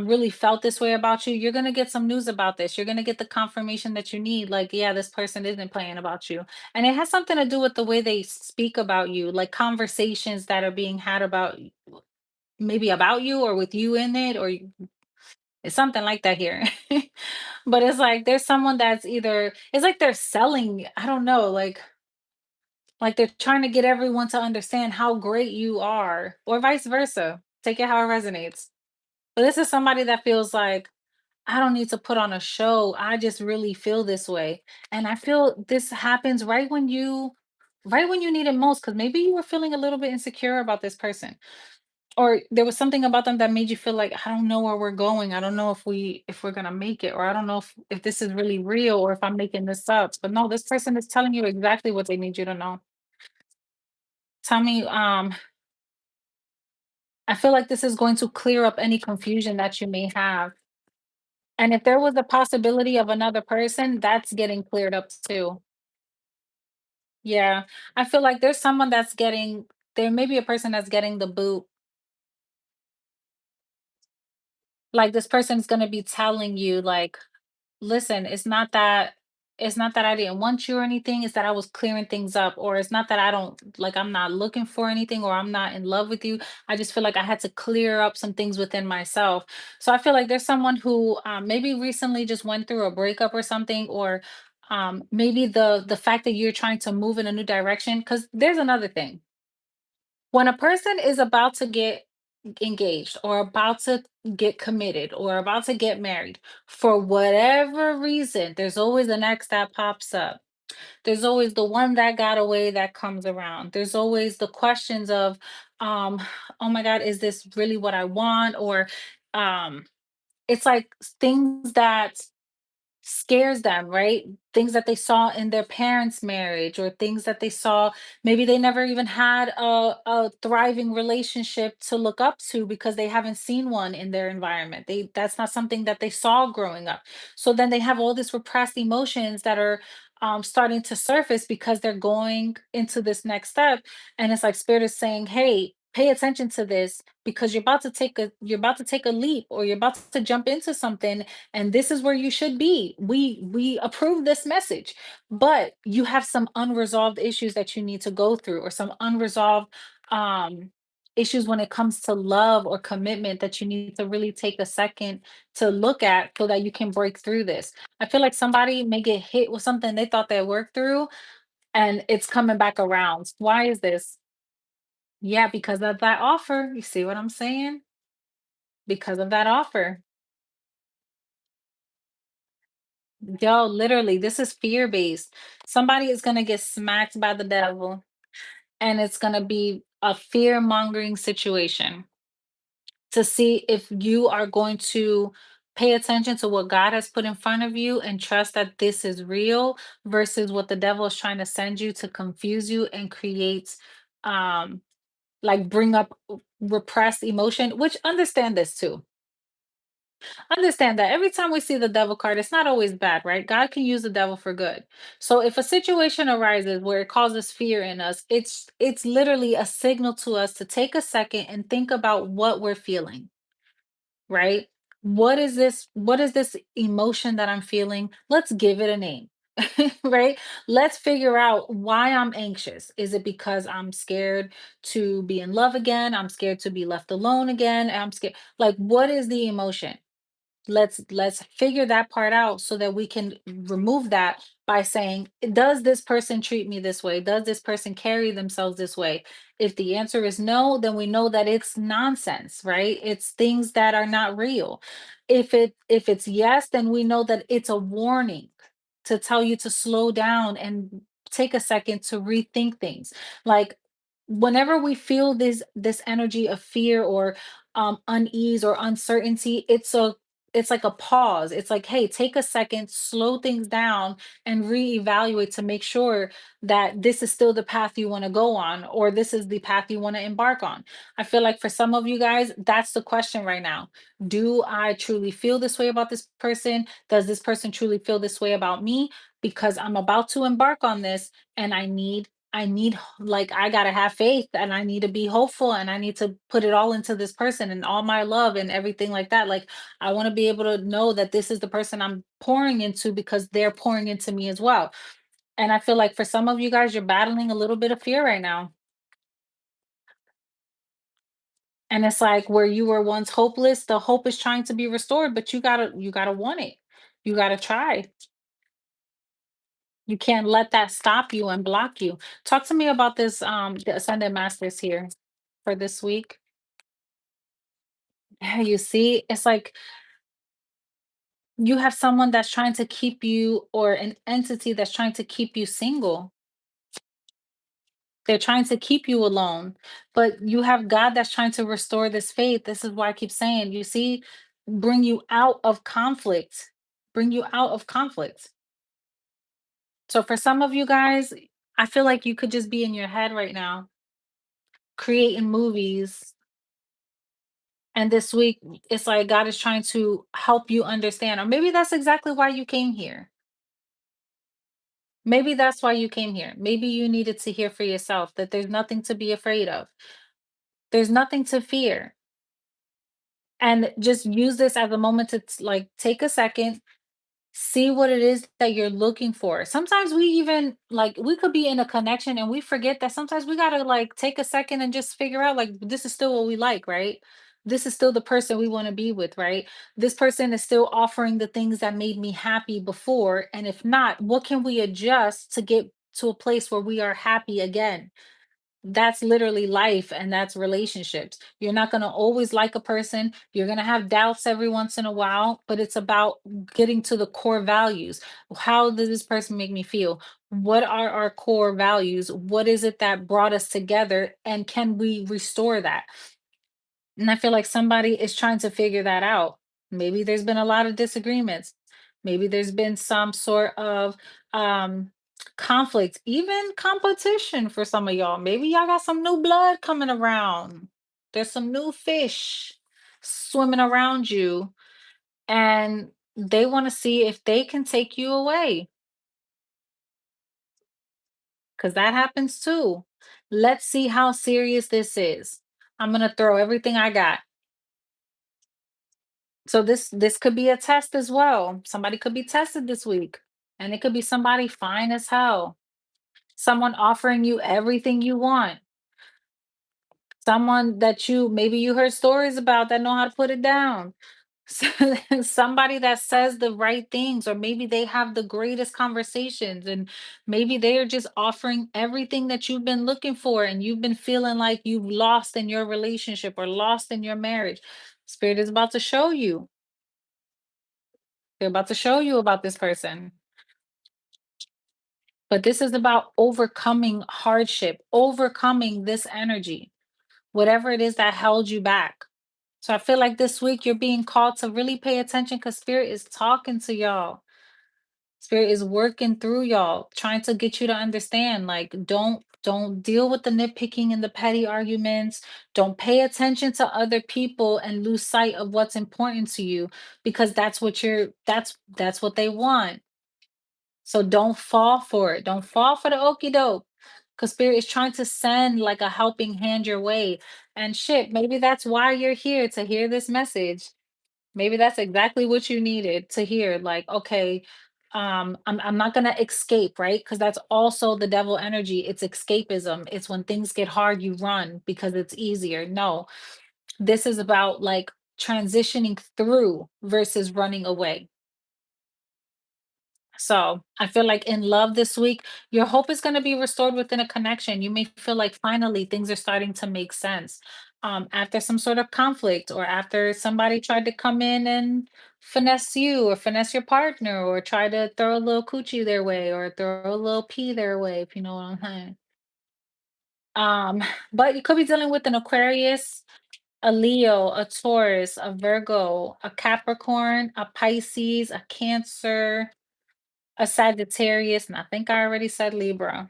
really felt this way about you, you're gonna get some news about this. You're gonna get the confirmation that you need. Like, yeah, this person isn't playing about you. And it has something to do with the way they speak about you, like conversations that are being had about, maybe about you or with you in it, or it's something like that here. But it's like there's someone that's either, it's like they're selling, I don't know, like they're trying to get everyone to understand how great you are, or vice versa. Take it how it resonates. But this is somebody that feels like, I don't need to put on a show. I just really feel this way. And I feel this happens right when you need it most, because maybe you were feeling a little bit insecure about this person, or there was something about them that made you feel like, I don't know where we're going. I don't know if we're gonna make it, or I don't know if this is really real, or if I'm making this up. But no, this person is telling you exactly what they need you to know. Tell me, I feel like this is going to clear up any confusion that you may have. And if there was a possibility of another person, that's getting cleared up too. Yeah. I feel like there's someone that's getting there may be a person that's getting the boot. Like this person's gonna be telling you like, listen, it's not that I didn't want you or anything, it's that I was clearing things up, or it's not that I don't like I'm not looking for anything or I'm not in love with you. I just feel like I had to clear up some things within myself. So I feel like there's someone who maybe recently just went through a breakup or something, or maybe the fact that you're trying to move in a new direction. Because there's another thing. When a person is about to get engaged or about to get committed or about to get married, for whatever reason, there's always an ex that pops up. There's always the one that got away that comes around. There's always the questions of, um, oh my God, is this really what I want? Or um, it's like things that scares them, right? Things that they saw in their parents' marriage, or things that they saw, maybe they never even had a thriving relationship to look up to because they haven't seen one in their environment. That's not something that they saw growing up. So then they have all these repressed emotions that are starting to surface because they're going into this next step. And it's like spirit is saying, hey, pay attention to this because you're about to take a leap, or you're about to jump into something, and this is where you should be. We approve this message, but you have some unresolved issues that you need to go through, or some unresolved um issues when it comes to love or commitment that you need to really take a second to look at so that you can break through this. I feel like somebody may get hit with something they thought they worked through, and it's coming back around. Why is this? Yeah, because of that offer. You see what I'm saying? Because of that offer. Yo, literally, this is fear based. Somebody is going to get smacked by the devil, and it's going to be a fear mongering situation to see if you are going to pay attention to what God has put in front of you and trust that this is real, versus what the devil is trying to send you to confuse you and create, um, like bring up repressed emotion, which understand this too. Understand that every time we see the devil card, it's not always bad, right? God can use the devil for good. So if a situation arises where it causes fear in us, it's literally a signal to us to take a second and think about what we're feeling, right? What is this emotion that I'm feeling? Let's give it a name. Right? Let's figure out why I'm anxious. Is it because I'm scared to be in love again? I'm scared to be left alone again. I'm scared. Like, what is the emotion? Let's figure that part out so that we can remove that by saying, does this person treat me this way? Does this person carry themselves this way? If the answer is no, then we know that it's nonsense, right? It's things that are not real. If it's yes, then we know that it's a warning to tell you to slow down and take a second to rethink things. Like, whenever we feel this energy of fear or unease or uncertainty, it's like a pause. It's like, hey, take a second, slow things down, and reevaluate to make sure that this is still the path you want to go on, or this is the path you want to embark on. I feel like for some of you guys, that's the question right now. Do I truly feel this way about this person? Does this person truly feel this way about me? Because I'm about to embark on this, and like, I gotta have faith, and I need to be hopeful, and I need to put it all into this person and all my love and everything like that. Like, I want to be able to know that this is the person I'm pouring into because they're pouring into me as well. And I feel like for some of you guys, you're battling a little bit of fear right now. And it's like where you were once hopeless, the hope is trying to be restored, but you gotta want it. You gotta try. You can't let that stop you and block you. Talk to me about this the Ascended Masters here for this week. Yeah, you see, it's like you have someone that's trying to keep you, or an entity that's trying to keep you single. They're trying to keep you alone, but you have God that's trying to restore this faith. This is why I keep saying, you see, bring you out of conflict, bring you out of conflict. So for some of you guys, I feel like you could just be in your head right now, creating movies. And this week, it's like God is trying to help you understand, or maybe that's exactly why you came here. Maybe that's why you came here. Maybe you needed to hear for yourself that there's nothing to be afraid of. There's nothing to fear. And just use this as a moment to like take a second, see what it is that you're looking for. Sometimes we even like we could be in a connection and we forget that sometimes we gotta like take a second and just figure out like this is still what we like, right? This is still the person we want to be with, right? This person is still offering the things that made me happy before. And if not, what can we adjust to get to a place where we are happy again? That's literally life, and that's relationships. You're not going to always like a person. You're going to have doubts every once in a while, but it's about getting to the core values. How does this person make me feel? What are our core values? What is it that brought us together? And can we restore that? And I feel like somebody is trying to figure that out. Maybe there's been a lot of disagreements. Maybe there's been some sort of um conflict, even competition for some of y'all. Maybe y'all got some new blood coming around. There's some new fish swimming around you, and they want to see if they can take you away, because that happens too. Let's see how serious this is. I'm going to throw everything I got. So this could be a test as well. Somebody could be tested this week, and it could be somebody fine as hell. Someone offering you everything you want. Someone that you maybe you heard stories about that know how to put it down. Somebody that says the right things, or maybe they have the greatest conversations, and maybe they are just offering everything that you've been looking for, and you've been feeling like you've lost in your relationship or lost in your marriage. Spirit is about to show you. They're about to show you about this person. But this is about overcoming hardship, overcoming this energy, whatever it is that held you back. So I feel like this week you're being called to really pay attention because Spirit is talking to y'all. Spirit is working through y'all, trying to get you to understand. Like, don't deal with the nitpicking and the petty arguments. Don't pay attention to other people and lose sight of what's important to you, because that's what they want. So don't fall for it. Don't fall for the okey doke. Because Spirit is trying to send like a helping hand your way. And shit, maybe that's why you're here to hear this message. Maybe that's exactly what you needed to hear. Like, okay, I'm not gonna escape, right? Because that's also the devil energy. It's escapism. It's when things get hard, you run because it's easier. No, this is about like transitioning through versus running away. So I feel like in love this week, your hope is going to be restored within a connection. You may feel like finally things are starting to make sense after some sort of conflict, or after somebody tried to come in and finesse you or finesse your partner, or try to throw a little coochie their way or throw a little pee their way, if you know what I'm saying. But you could be dealing with an Aquarius, a Leo, a Taurus, a Virgo, a Capricorn, a Pisces, a Cancer, a Sagittarius, and I think I already said Libra.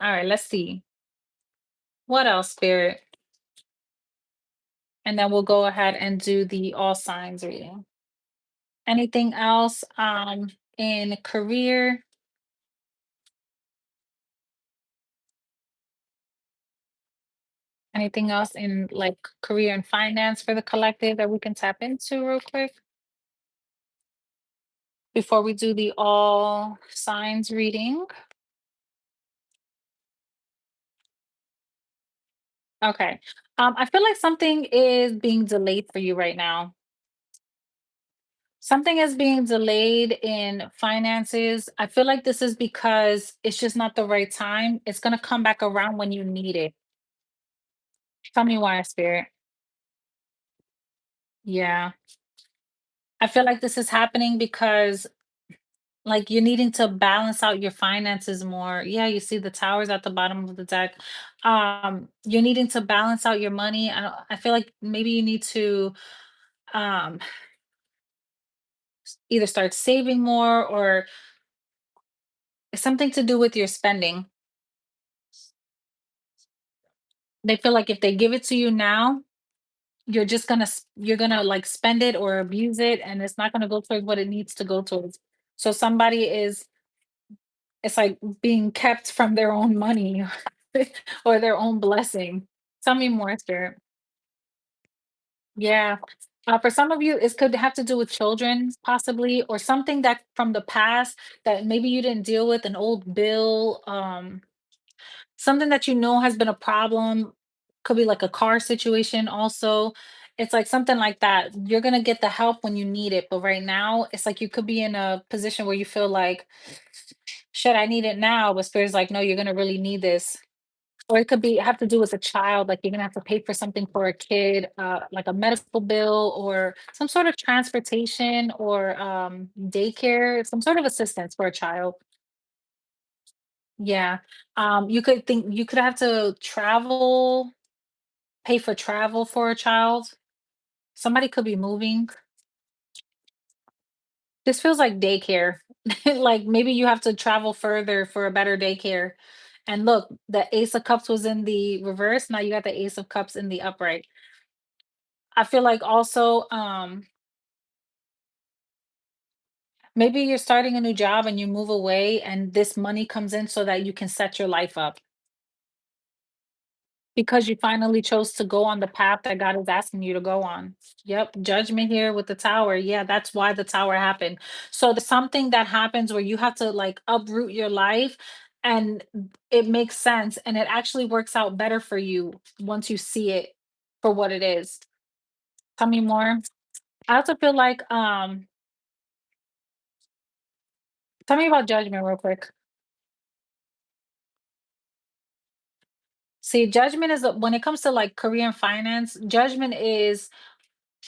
All right, let's see. What else, Spirit? And then we'll go ahead and do the all signs reading. Anything else in career? Anything else in like career and finance for the collective that we can tap into real quick before we do the all signs reading? Okay. I feel like something is being delayed for you right now. Something is being delayed in finances. I feel like this is because it's just not the right time. It's going to come back around when you need it. Tell me why, Spirit. Yeah. I feel like this is happening because like you're needing to balance out your finances more. Yeah, you see the towers at the bottom of the deck. You're needing to balance out your money. I feel like maybe you need to um either start saving more, or something to do with your spending. They feel like if they give it to you now, you're gonna like spend it or abuse it, and it's not gonna go towards what it needs to go towards. So somebody is it's like being kept from their own money or their own blessing. Tell me more, spirit. Yeah. For some of you, it could have to do with children, possibly, or something that from the past that maybe you didn't deal with, an old bill, something that you know has been a problem. Could be like a car situation, also. It's like something like that. You're going to get the help when you need it. But right now, it's like you could be in a position where you feel like, shit, I need it now. But Spirit's like, no, you're going to really need this. Or it could be have to do with a child, like you're gonna have to pay for something for a kid, like a medical bill or some sort of transportation or daycare, some sort of assistance for a child. Yeah. You could have to travel, pay for travel for a child. Somebody could be moving. This feels like daycare. Like maybe you have to travel further for a better daycare. And look, the Ace of Cups was in the reverse. Now you got the Ace of Cups in the upright. I feel like also, maybe you're starting a new job and you move away and this money comes in so that you can set your life up because you finally chose to go on the path that God is asking you to go on. Yep, judgment here with the tower. Yeah, that's why the tower happened. So there's something that happens where you have to like uproot your life and it makes sense and it actually works out better for you once you see it for what it is. Tell me more. I also feel like tell me about judgment real quick. See, judgment is when it comes to like career and finance, judgment is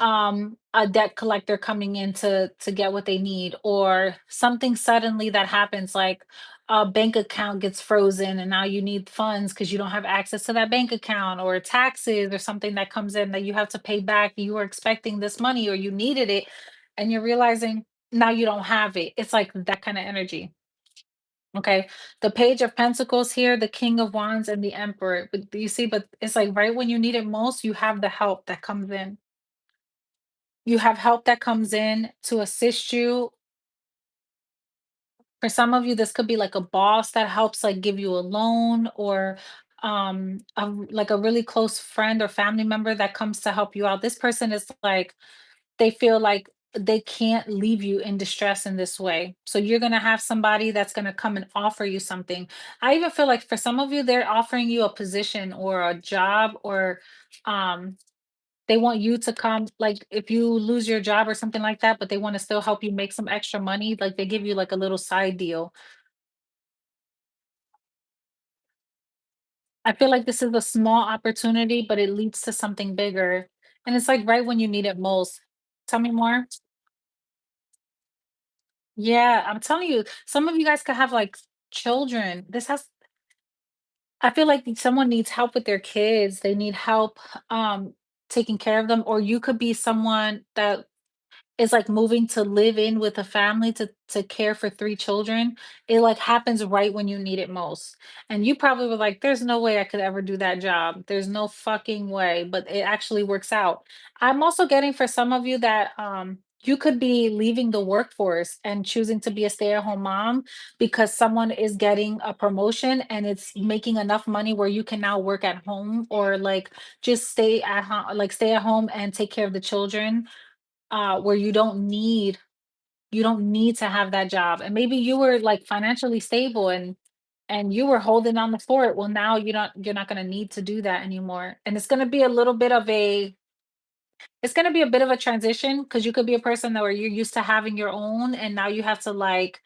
a debt collector coming in to get what they need or something suddenly that happens like a bank account gets frozen and now you need funds because you don't have access to that bank account or taxes or something that comes in that you have to pay back. You were expecting this money or you needed it and you're realizing now you don't have it. It's like that kind of energy. Okay. The Page of Pentacles here, the King of Wands, and the Emperor. But do you see? But it's like right when you need it most, you have the help that comes in. You have help that comes in to assist you. For some of you, this could be like a boss that helps like give you a loan or like a really close friend or family member that comes to help you out. This person is like they feel like they can't leave you in distress in this way. So you're going to have somebody that's going to come and offer you something. I even feel like for some of you, they're offering you a position or a job or um, they want you to come, like if you lose your job or something like that, but they want to still help you make some extra money. Like they give you like a little side deal. I feel like this is a small opportunity, but it leads to something bigger. And it's like right when you need it most. Tell me more. Yeah, I'm telling you, some of you guys could have like children. I feel like someone needs help with their kids. They need help taking care of them, or you could be someone that is like moving to live in with a family to care for 3 children. It like happens right when you need it most. And you probably were like, there's no way I could ever do that job. There's no fucking way, but it actually works out. I'm also getting for some of you that you could be leaving the workforce and choosing to be a stay-at-home mom because someone is getting a promotion and it's making enough money where you can now work at home or like just stay at home, like stay at home and take care of the children where you don't need to have that job. And maybe you were like financially stable and you were holding on the fort. Well, now you're not going to need to do that anymore. And it's going to be a little bit of a it's going to be a bit of a transition because you could be a person that where you're used to having your own and now you have to like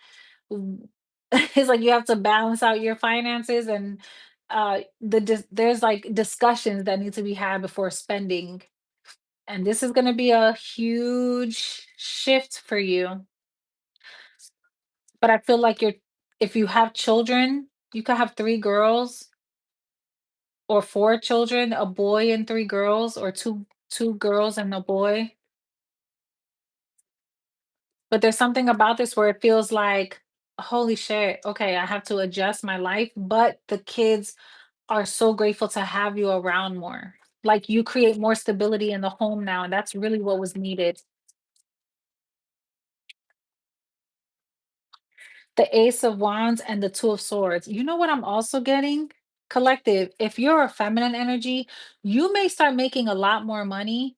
it's like you have to balance out your finances and there's like discussions that need to be had before spending. And this is going to be a huge shift for you. But I feel like if you have children, you could have 3 girls or 4 children, a boy and 3 girls or 2 girls and a boy. But there's something about this where it feels like, "Holy shit, okay, I have to adjust my life," but the kids are so grateful to have you around more. Like, you create more stability in the home now, and that's really what was needed. The Ace of Wands and the Two of Swords. You know what I'm also getting? Collective. If you're a feminine energy, you may start making a lot more money,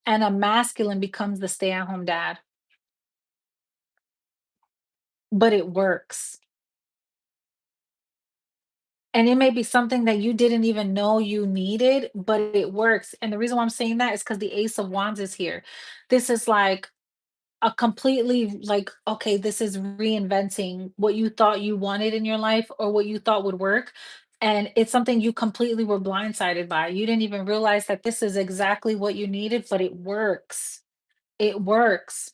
and a masculine becomes the stay-at-home dad, but it works. And it may be something that you didn't even know you needed, but it works. And the reason why I'm saying that is because the Ace of Wands is here. This is like a completely like, okay, this is reinventing what you thought you wanted in your life or what you thought would work. And it's something you completely were blindsided by. You didn't even realize that this is exactly what you needed, but it works. It works.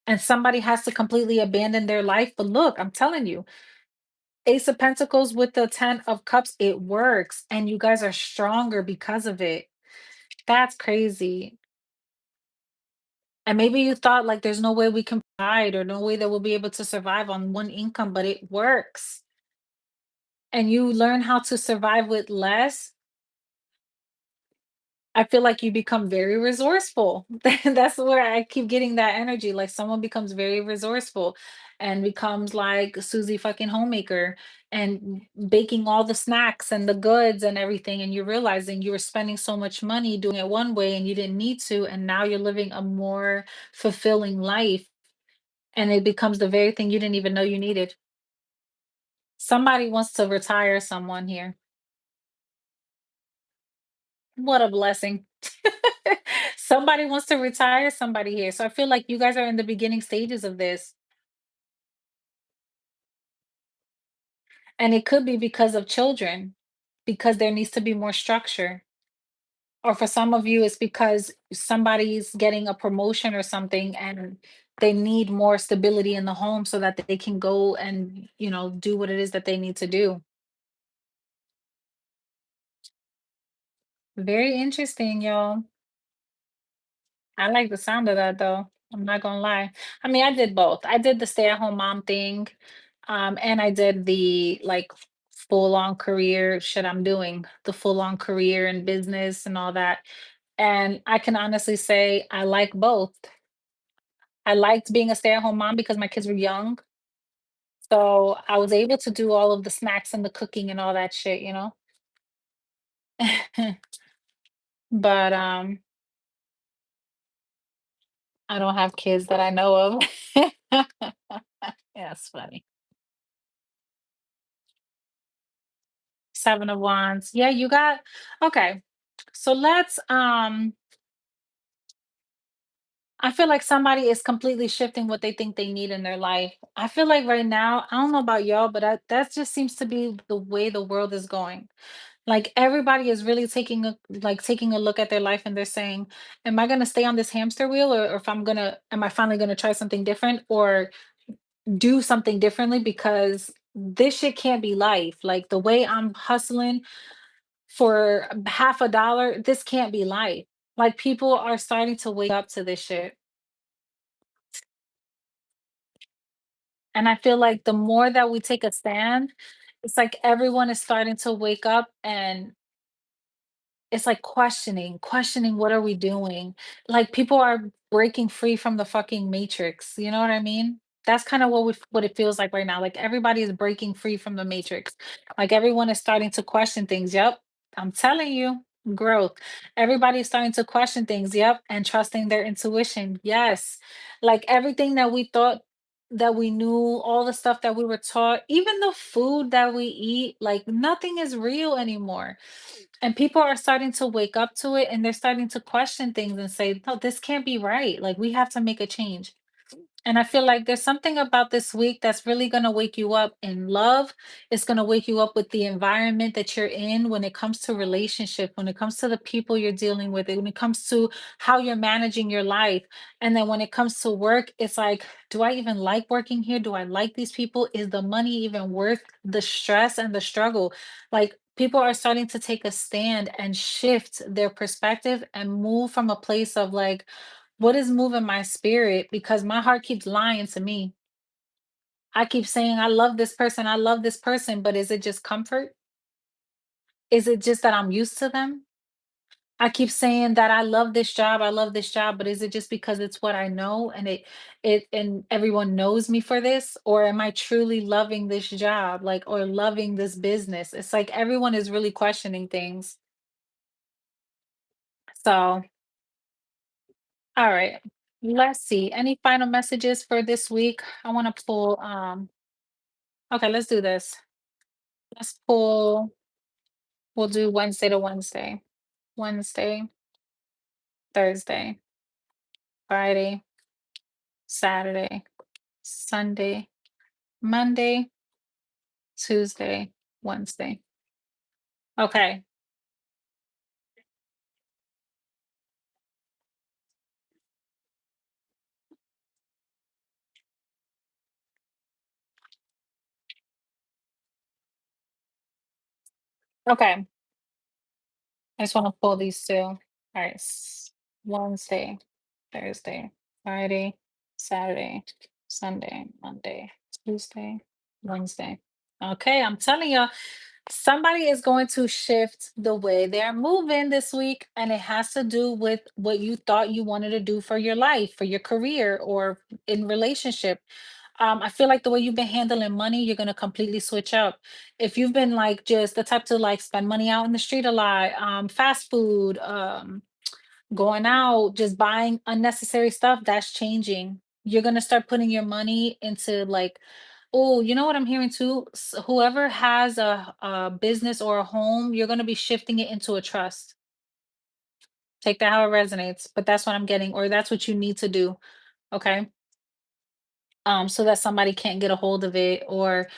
And somebody has to completely abandon their life. But look, I'm telling you, Ace of Pentacles with the 10 of Cups, it works. And you guys are stronger because of it. That's crazy. And maybe you thought like there's no way we can provide or no way that we'll be able to survive on one income, but it works. And you learn how to survive with less. I feel like you become very resourceful. That's where I keep getting that energy. Like someone becomes very resourceful and becomes like Susie fucking homemaker and baking all the snacks and the goods and everything. And you're realizing you were spending so much money doing it one way and you didn't need to. And now you're living a more fulfilling life. And it becomes the very thing you didn't even know you needed. Somebody wants to retire someone here. What a blessing. Somebody wants to retire somebody here. So I feel like you guys are in the beginning stages of this. And it could be because of children, because there needs to be more structure. Or for some of you, it's because somebody's getting a promotion or something and they need more stability in the home so that they can go and, do what it is that they need to do. Very interesting, y'all. I like the sound of that though. I'm not gonna lie. I mean, I did both. I did the stay-at-home mom thing, and I did the like full-on career shit I'm doing, the full-on career and business and all that. And I can honestly say I like both. I liked being a stay-at-home mom because my kids were young. So I was able to do all of the snacks and the cooking and all that shit. But I don't have kids that I know of. Yeah, it's funny. Seven of Wands. Yeah, you got okay. So I feel like somebody is completely shifting what they think they need in their life. I feel like right now, I don't know about y'all, but that just seems to be the way the world is going. Like everybody is really taking a look at their life and they're saying, am I gonna stay on this hamster wheel or if am I finally gonna try something different or do something differently because this shit can't be life. Like the way I'm hustling for half a dollar, this can't be life. Like people are starting to wake up to this shit. And I feel like the more that we take a stand, it's like everyone is starting to wake up and it's like questioning what are we doing? Like people are breaking free from the fucking matrix. You know what I mean? That's kind of what it feels like right now. Like everybody is breaking free from the matrix. Like everyone is starting to question things. Yep. I'm telling you, growth. Everybody's starting to question things. Yep. And trusting their intuition. Yes. Like everything that we thought that we knew, all the stuff that we were taught, even the food that we eat, like nothing is real anymore and people are starting to wake up to it and they're starting to question things and say, no, this can't be right. Like, we have to make a change. And I feel like there's something about this week that's really going to wake you up in love. It's going to wake you up with the environment that you're in when it comes to relationship, when it comes to the people you're dealing with, when it comes to how you're managing your life. And then when it comes to work, it's like, do I even like working here? Do I like these people? Is the money even worth the stress and the struggle? Like, people are starting to take a stand and shift their perspective and move from a place of like, what is moving my spirit? Because my heart keeps lying to me. I keep saying, I love this person, but is it just comfort? Is it just that I'm used to them? I keep saying that I love this job, but is it just because it's what I know and and everyone knows me for this? Or am I truly loving this job, like, or loving this business? It's like everyone is really questioning things. So, all right. Let's see. Any final messages for this week? I want to pull okay, let's do this. Let's pull we'll do Wednesday to Wednesday. Wednesday, Thursday, Friday, Saturday, Sunday, Monday, Tuesday, Wednesday. Okay. Okay. I just want to pull these two. All right. Wednesday, Thursday, Friday, Saturday, Sunday, Monday, Tuesday, Wednesday. Okay. I'm telling you, somebody is going to shift the way they're moving this week, and it has to do with what you thought you wanted to do for your life, for your career, or in relationship. I feel like the way you've been handling money, you're gonna completely switch up. If you've been like just the type to like spend money out in the street a lot, fast food, going out, just buying unnecessary stuff, that's changing. You're gonna start putting your money into like, oh, you know what I'm hearing too? Whoever has a business or a home, you're gonna be shifting it into a trust. Take that how it resonates, but that's what I'm getting, or that's what you need to do. Okay. So that somebody can't get a hold of it, or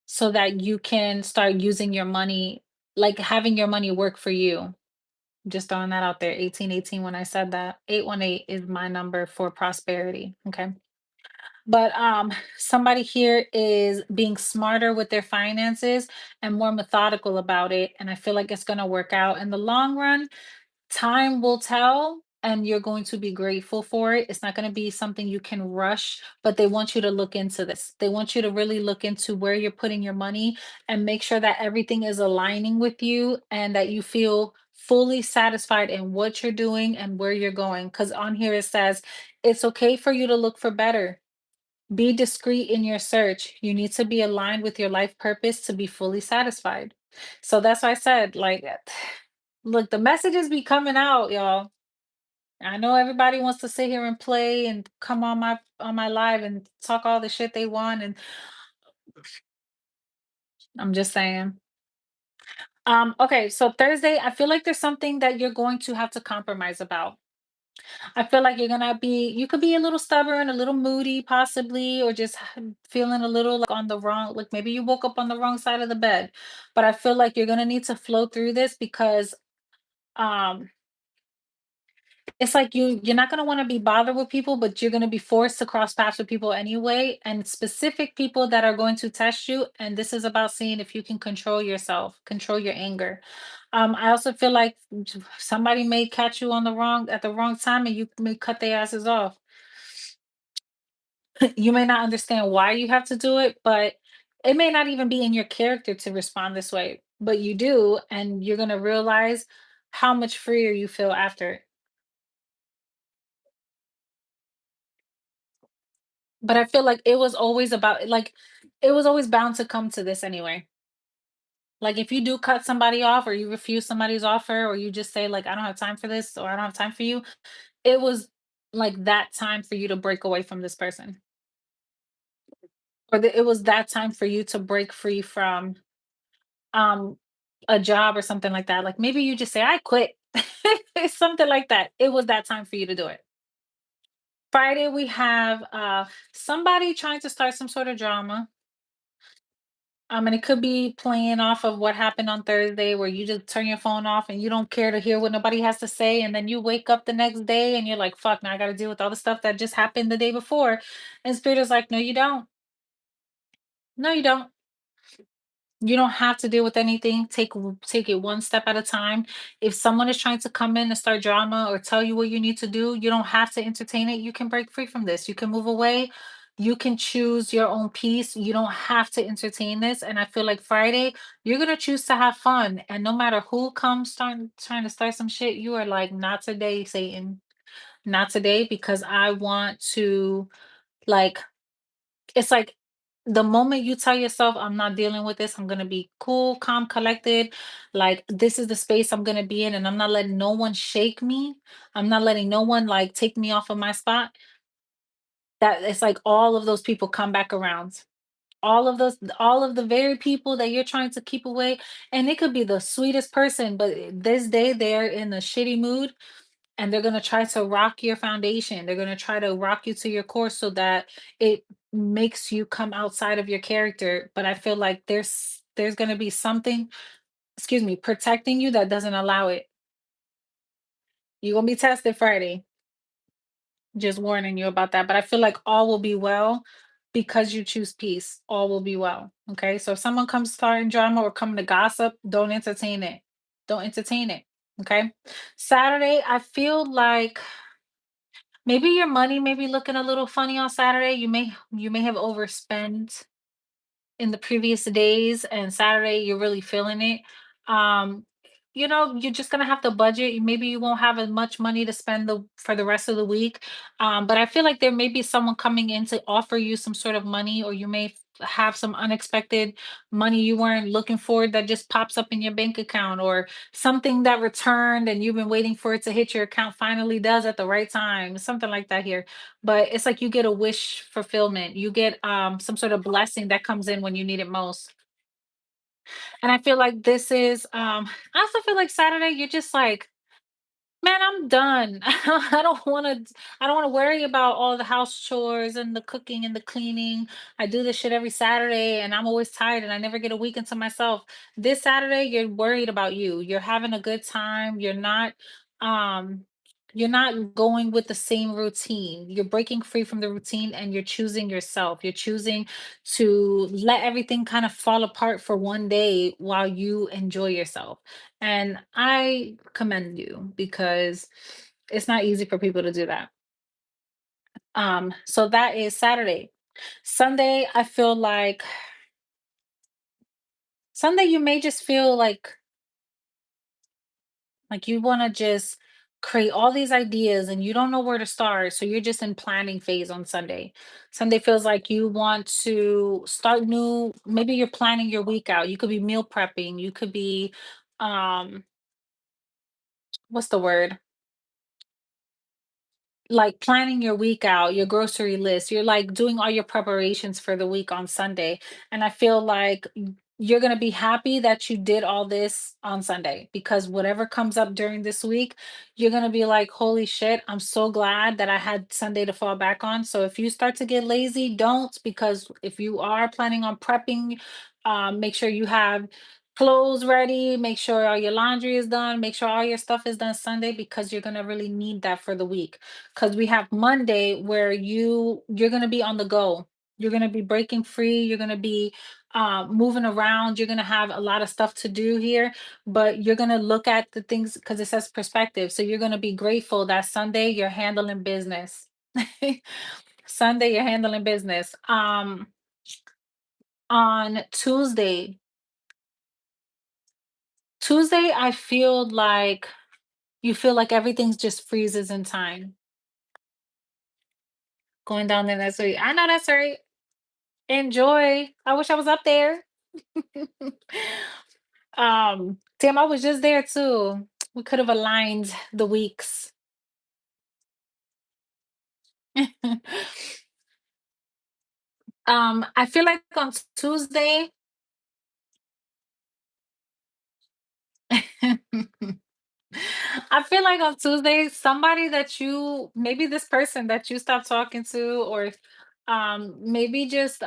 so that you can start using your money, like having your money work for you. Just throwing that out there. 1818 when I said that. 818 is my number for prosperity. Okay. But somebody here is being smarter with their finances and more methodical about it. And I feel like it's gonna work out in the long run. Time will tell, and you're going to be grateful for it. It's not going to be something you can rush, but they want you to look into this. They want you to really look into where you're putting your money and make sure that everything is aligning with you and that you feel fully satisfied in what you're doing and where you're going. Because on here it says it's okay for you to look for better. Be discreet in your search. You need to be aligned with your life purpose to be fully satisfied. So that's why I said, like, look, the messages be coming out, y'all. I know everybody wants to sit here and play and come on my live and talk all the shit they want, and I'm just saying. Okay, so Thursday, I feel like there's something that you're going to have to compromise about. I feel like you could be a little stubborn, a little moody, possibly, or just feeling a little like on the wrong, like maybe you woke up on the wrong side of the bed. But I feel like you're gonna need to flow through this because um it's like you're not gonna wanna be bothered with people, but you're gonna be forced to cross paths with people anyway, and specific people that are going to test you, and this is about seeing if you can control yourself, control your anger. I also feel like somebody may catch you on the wrong at the wrong time, and you may cut their asses off. You may not understand why you have to do it, but it may not even be in your character to respond this way, but you do, and you're gonna realize how much freer you feel after. But I feel like it was always about like it was always bound to come to this anyway. Like if you do cut somebody off or you refuse somebody's offer or you just say like I don't have time for this or I don't have time for you, it was like that time for you to break away from this person. Or it was that time for you to break free from um a job or something like that. Like maybe you just say I quit. Something like that. It was that time for you to do it. Friday we have somebody trying to start some sort of drama. And it could be playing off of what happened on Thursday where you just turn your phone off and you don't care to hear what nobody has to say. And then you wake up the next day and you're like, fuck, now I got to deal with all the stuff that just happened the day before. And Spirit is like, no, you don't. No, you don't. You don't have to deal with anything. Take it one step at a time. If someone is trying to come in and start drama or tell you what you need to do, you don't have to entertain it. You can break free from this. You can move away. You can choose your own peace. You don't have to entertain this. And I feel like Friday, you're gonna choose to have fun. And no matter who comes trying to start some shit, you are like, not today, Satan. Not today, because I want to, like, it's like the moment you tell yourself, I'm not dealing with this, I'm gonna be cool, calm, collected. Like, this is the space I'm gonna be in, and I'm not letting no one shake me. I'm not letting no one like take me off of my spot. That it's like all of those people come back around. All of the very people that you're trying to keep away. And it could be the sweetest person, but this day they're in a shitty mood, and they're going to try to rock your foundation. They're going to try to rock you to your core so that it makes you come outside of your character. But I feel like there's going to be something, excuse me, protecting you that doesn't allow it. You're going to be tested Friday. Just warning you about that. But I feel like all will be well because you choose peace. All will be well. Okay. So if someone comes starting drama or coming to gossip, don't entertain it. Don't entertain it. Okay. Saturday, I feel like maybe your money may be looking a little funny on Saturday. You may have overspent in the previous days, and Saturday you're really feeling it. Um, you're just gonna have to budget. Maybe you won't have as much money to spend for the rest of the week. But I feel like there may be someone coming in to offer you some sort of money, or you may have some unexpected money you weren't looking for that just pops up in your bank account, or something that returned and you've been waiting for it to hit your account finally does at the right time. Something like that here, but it's like you get a wish fulfillment. You get some sort of blessing that comes in when you need it most. And I feel like this is I also feel like Saturday you're just like, man, I'm done. I don't want to worry about all the house chores and the cooking and the cleaning. I do this shit every Saturday and I'm always tired and I never get a weekend to myself. This Saturday you're worried about you. You're having a good time. Um you're not going with the same routine. You're breaking free from the routine and you're choosing yourself. You're choosing to let everything kind of fall apart for one day while you enjoy yourself. And I commend you because it's not easy for people to do that. So that is Saturday. Sunday, I feel like Sunday you may just feel like you want to just create all these ideas and you don't know where to start. So you're just in planning phase on Sunday. Sunday feels like you want to start new. Maybe you're planning your week out. You could be meal prepping. You could be um what's the word? Like planning your week out, your grocery list. You're like doing all your preparations for the week on Sunday. And I feel like you're going to be happy that you did all this on Sunday, because whatever comes up during this week, you're going to be like, holy shit, I'm so glad that I had Sunday to fall back on. So if you start to get lazy, don't, because if you are planning on prepping, make sure you have clothes ready, make sure all your laundry is done, make sure all your stuff is done Sunday, because you're going to really need that for the week. Because we have Monday where you're going to be on the go. You're going to be breaking free. You're going to be moving around. You're going to have a lot of stuff to do here, but you're going to look at the things because it says perspective. So you're going to be grateful that Sunday you're handling business. Sunday you're handling business. On Tuesday, I feel like you feel like everything's just freezes in time. Going down there, that's right. I know that's right. Enjoy. I wish I was up there. Damn, I was just there too. We could have aligned the weeks. I feel like on Tuesday, I feel like on Tuesday, somebody that maybe this person that you stopped talking to, or maybe just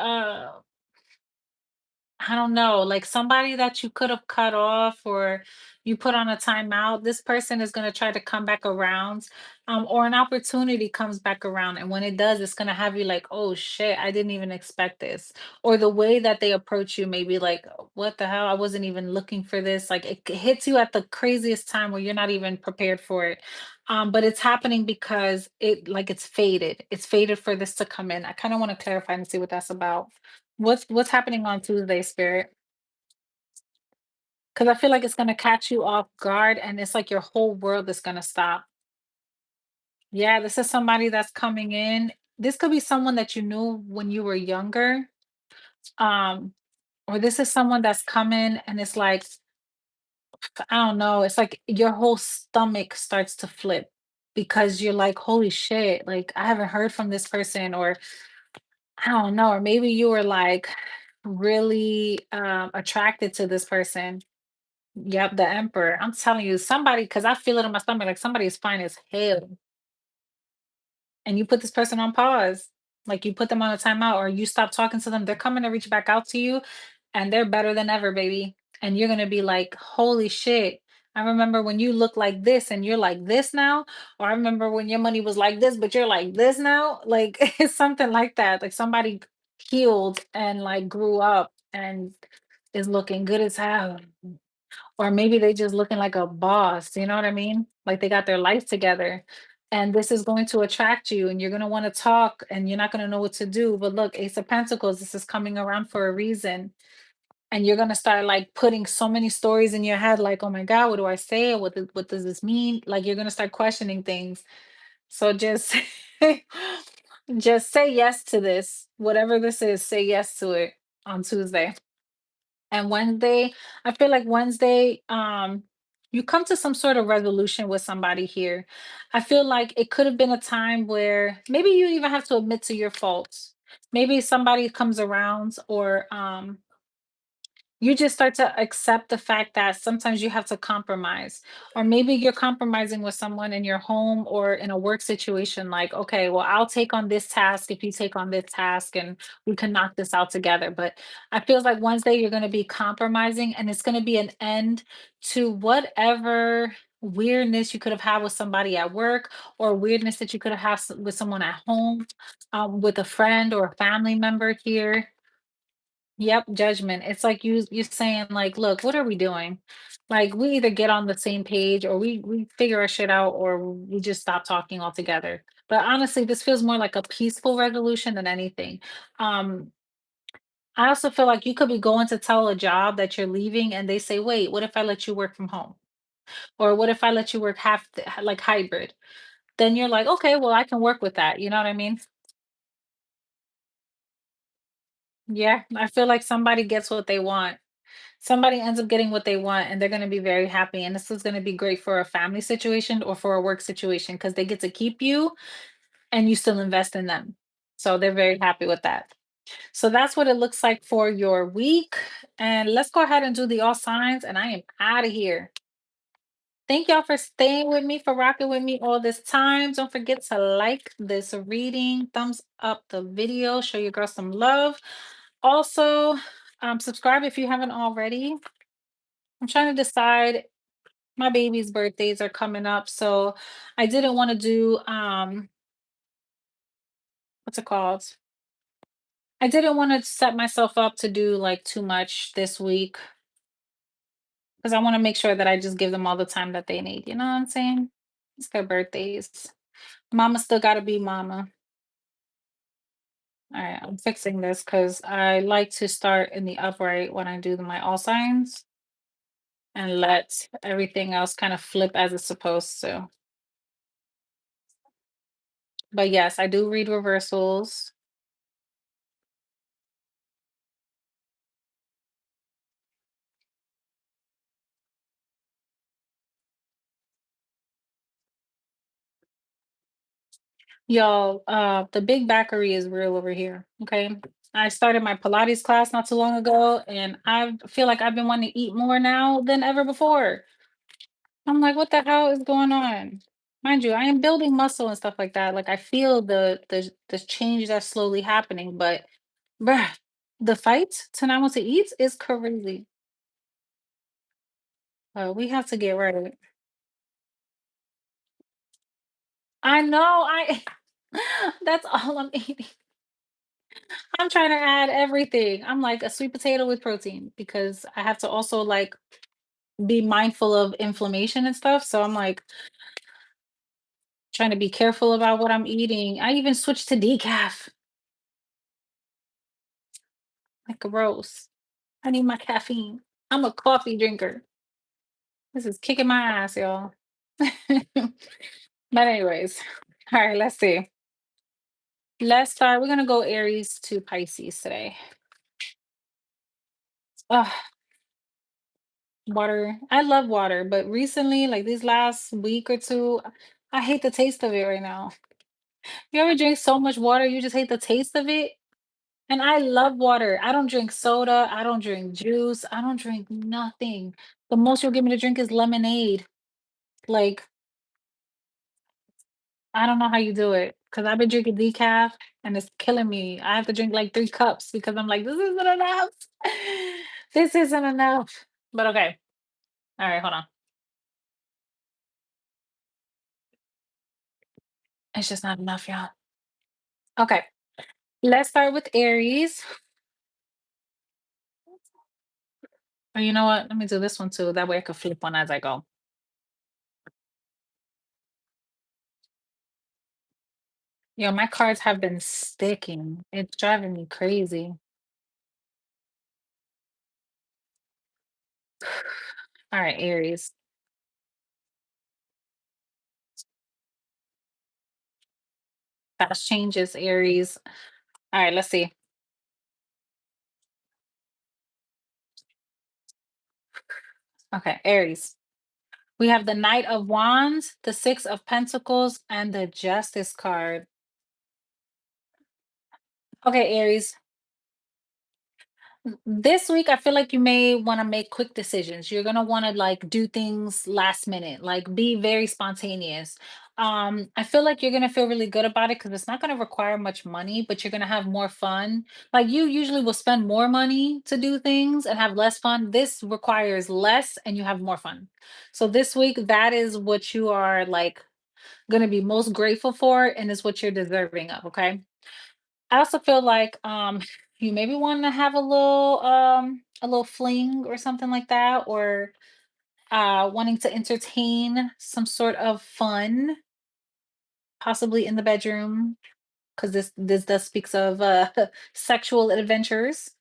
I don't know, like somebody that you could have cut off or you put on a timeout, this person is going to try to come back around, or an opportunity comes back around. And when it does, it's going to have you like, oh shit, I didn't even expect this. Or the way that they approach you may be like, what the hell? I wasn't even looking for this. Like it hits you at the craziest time where you're not even prepared for it. But it's happening because it's faded. It's faded for this to come in. I kind of want to clarify and see what that's about. What's happening on Tuesday, Spirit? Because I feel like it's gonna catch you off guard, and it's like your whole world is gonna stop. Yeah, this is somebody that's coming in. This could be someone that you knew when you were younger, um, or this is someone that's coming, and it's like, I don't know, it's like your whole stomach starts to flip because you're like, "Holy shit, like, I haven't heard from this person," or I don't know, or maybe you were, like, really, attracted to this person. Yep, the emperor. I'm telling you, somebody, because I feel it in my stomach, like somebody is fine as hell. And you put this person on pause. Like you put them on a timeout or you stop talking to them. They're coming to reach back out to you and they're better than ever, baby. And you're gonna be like, holy shit. I remember when you look like this and you're like this now. Or I remember when your money was like this, but you're like this now. Like it's something like that. Like somebody healed and like grew up and is looking good as hell. Or maybe they just looking like a boss, you know what I mean? Like they got their life together. And this is going to attract you and you're going to want to talk and you're not going to know what to do. But look, Ace of Pentacles, this is coming around for a reason. And you're going to start like putting so many stories in your head like, "Oh my god, what do I say? What does this mean?" Like you're going to start questioning things. So just just say yes to this. Whatever this is, say yes to it on Tuesday. And Wednesday, I feel like Wednesday, you come to some sort of resolution with somebody here. I feel like it could have been a time where maybe you even have to admit to your faults. Maybe somebody comes around, or you just start to accept the fact that sometimes you have to compromise, or maybe you're compromising with someone in your home or in a work situation, like, okay, well, I'll take on this task if you take on this task and we can knock this out together. But I feel like Wednesday you're going to be compromising and it's going to be an end to whatever weirdness you could have had with somebody at work, or weirdness that you could have had with someone at home, with a friend or a family member here. Yep, judgment. It's like you saying like, "Look, what are we doing? Like, we either get on the same page or we figure our shit out or we just stop talking altogether." But honestly, this feels more like a peaceful resolution than anything. Um, I also feel like you could be going to tell a job that you're leaving and they say, "Wait, what if I let you work from home? Or what if I let you work like hybrid?" Then you're like, "Okay, well, I can work with that." You know what I mean? Yeah, I feel like somebody gets what they want. Somebody ends up getting what they want and they're going to be very happy, and this is going to be great for a family situation or for a work situation because they get to keep you and you still invest in them, so they're very happy with that. So that's what it looks like for your week, and let's go ahead and do the all signs and I am out of here. Thank y'all for staying with me, for rocking with me all this time. Don't forget to like this reading, thumbs up the video, show your girl some love. Also, subscribe if you haven't already. I'm trying to decide, my baby's birthdays are coming up, so I didn't want to do what's it called? I didn't want to set myself up to do like too much this week because I want to make sure that I just give them all the time that they need. You know what I'm saying? It's their birthdays. Mama still got to be mama. All right, I'm fixing this because I like to start in the upright when I do my all signs and let everything else kind of flip as it's supposed to. But yes, I do read reversals. Y'all, the big backery is real over here. Okay. I started my Pilates class not too long ago, and I feel like I've been wanting to eat more now than ever before. I'm like, what the hell is going on? Mind you, I am building muscle and stuff like that. Like I feel the change that's slowly happening, but bruh. The fight to not want to eat is crazy. We have to get right. I know, I that's all I'm eating. I'm trying to add everything. I'm like a sweet potato with protein because I have to also like be mindful of inflammation and stuff. So I'm like trying to be careful about what I'm eating. I even switched to decaf. Like gross. I need my caffeine. I'm a coffee drinker. This is kicking my ass, y'all. But anyways, all right, let's see. Let's start. We're gonna go Aries to Pisces today. Ugh, water. I love water, but recently, like these last week or two, I hate the taste of it right now. You ever drink so much water, you just hate the taste of it? And I love water. I don't drink soda. I don't drink juice. I don't drink nothing. The most you'll give me to drink is lemonade. Like, I don't know how you do it because I've been drinking decaf and it's killing me. I have to drink like 3 cups because I'm like, this isn't enough. This isn't enough. But okay. All right, hold on. It's just not enough, y'all. Okay. Let's start with Aries. Or you know what? Let me do this one too. That way I can flip one as I go. Yo, my cards have been sticking. It's driving me crazy. All right, Aries. Fast changes, Aries. All right, let's see. Okay, Aries. We have the Knight of Wands, the Six of Pentacles, and the Justice card. Okay, Aries. This week, I feel like you may want to make quick decisions. You're gonna want to like do things last minute, like be very spontaneous. I feel like you're gonna feel really good about it because it's not gonna require much money, but you're gonna have more fun. Like you usually will spend more money to do things and have less fun. This requires less and you have more fun. So this week, that is what you are like gonna be most grateful for and is what you're deserving of. Okay. I also feel like you maybe want to have a little fling or something like that, or wanting to entertain some sort of fun, possibly in the bedroom, because this does speaks of sexual adventures.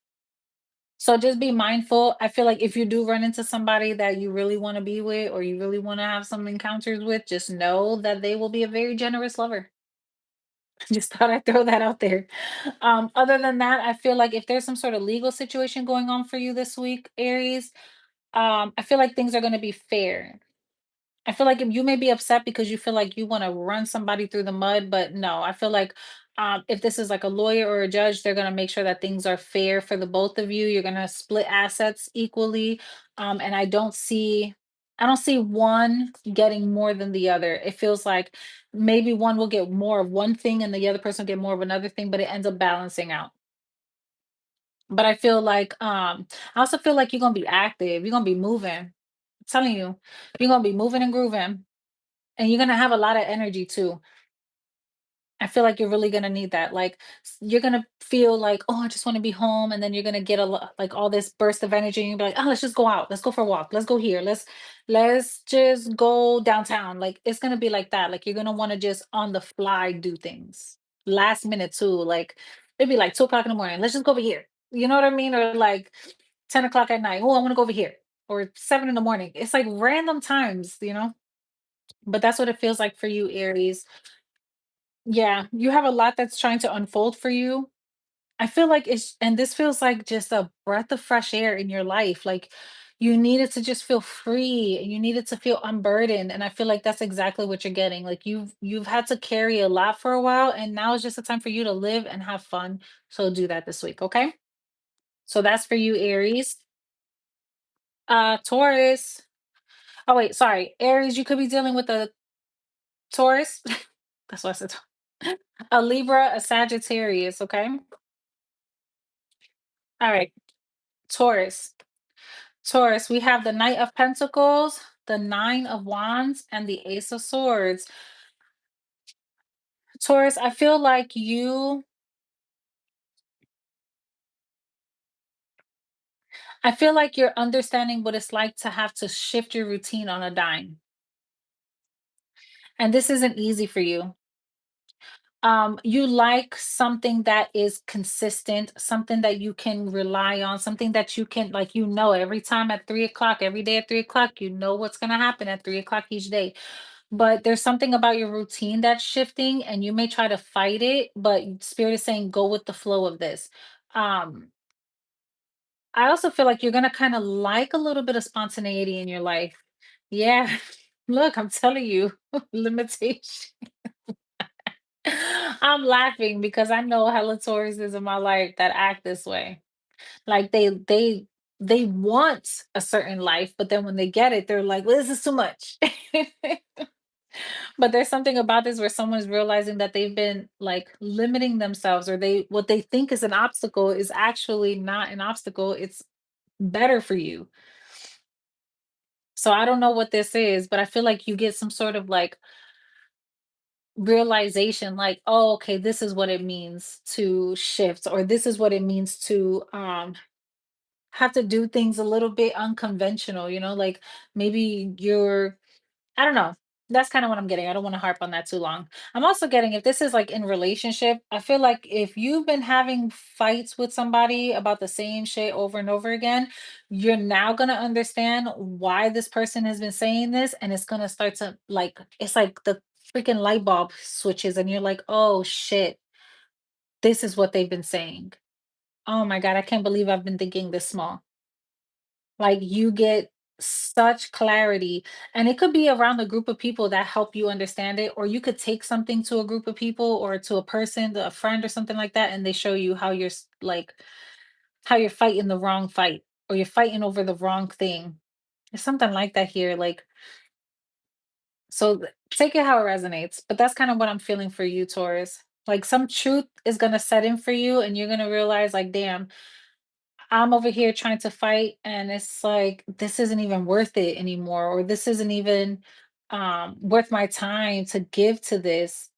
So just be mindful. I feel like if you do run into somebody that you really want to be with or you really want to have some encounters with, just know that they will be a very generous lover. Just thought I'd throw that out there. Other than that, I feel like if there's some sort of legal situation going on for you this week, Aries, I feel like things are going to be fair. I feel like you may be upset because you feel like you want to run somebody through the mud, but no, I feel like if this is like a lawyer or a judge, they're going to make sure that things are fair for the both of you. You're going to split assets equally, and I don't see one getting more than the other. It feels like maybe one will get more of one thing and the other person will get more of another thing, but it ends up balancing out. But I feel like I also feel like you're gonna be active. You're gonna be moving. I'm telling you, you're gonna be moving and grooving. And you're gonna have a lot of energy too. I feel like you're really gonna need that. Like you're gonna feel like, oh, I just want to be home, and then you're gonna get a lot like all this burst of energy, and you'll be like, oh, let's just go out. Let's go for a walk. Let's go here. Let's just go downtown. Like it's gonna be like that. Like you're gonna want to just on the fly do things. Last minute too. Like it'd be like 2 o'clock in the morning. Let's just go over here. You know what I mean? Or like 10 o'clock at night. Oh, I want to go over here. Or 7 in the morning. It's like random times. But that's what it feels like for you, Aries. Yeah, you have a lot that's trying to unfold for you. I feel like and this feels like just a breath of fresh air in your life. Like you needed to just feel free and you needed to feel unburdened. And I feel like that's exactly what you're getting. Like you've had to carry a lot for a while, and now it's just a time for you to live and have fun. So do that this week, okay? So that's for you, Aries. Taurus. Oh wait, sorry. Aries, you could be dealing with a Taurus. That's what I said. A Libra, a Sagittarius, okay? All right, Taurus. Taurus, we have the Knight of Pentacles, the Nine of Wands, and the Ace of Swords. Taurus, I feel like you're understanding what it's like to have to shift your routine on a dime. And this isn't easy for you. You like something that is consistent, something that you can rely on, something that you can, like, every time at 3 o'clock, every day at 3 o'clock, you know what's going to happen at 3 o'clock each day. But there's something about your routine that's shifting, and you may try to fight it, but Spirit is saying, go with the flow of this. Um, I also feel like you're going to kind of like a little bit of spontaneity in your life. Yeah. Look, I'm telling you, limitation. I'm laughing because I know hella Tauruses in my life that act this way. Like they want a certain life, but then when they get it, they're like, well, this is too much. But there's something about this where someone's realizing that they've been like limiting themselves, or they what they think is an obstacle is actually not an obstacle. It's better for you. So I don't know what this is, but I feel like you get some sort of like realization, like, oh, okay, this is what it means to shift, or this is what it means to have to do things a little bit unconventional, like maybe you're, I don't know. That's kind of what I'm getting. I don't want to harp on that too long. I'm also getting, if this is like in relationship, I feel like if you've been having fights with somebody about the same shit over and over again, you're now going to understand why this person has been saying this. And it's going to start to like, it's like the freaking light bulb switches, and you're like, oh shit, this is what they've been saying. Oh my God, I can't believe I've been thinking this small. Like, you get such clarity, and it could be around a group of people that help you understand it, or you could take something to a group of people or to a person, a friend or something like that, and they show you how like how you're fighting the wrong fight, or you're fighting over the wrong thing. There's something like that here. Like, so take it how it resonates, but that's kind of what I'm feeling for you, Taurus. Like, some truth is gonna set in for you, and you're gonna realize, like, damn, I'm over here trying to fight, and it's like this isn't even worth it anymore, or this isn't even worth my time to give to this.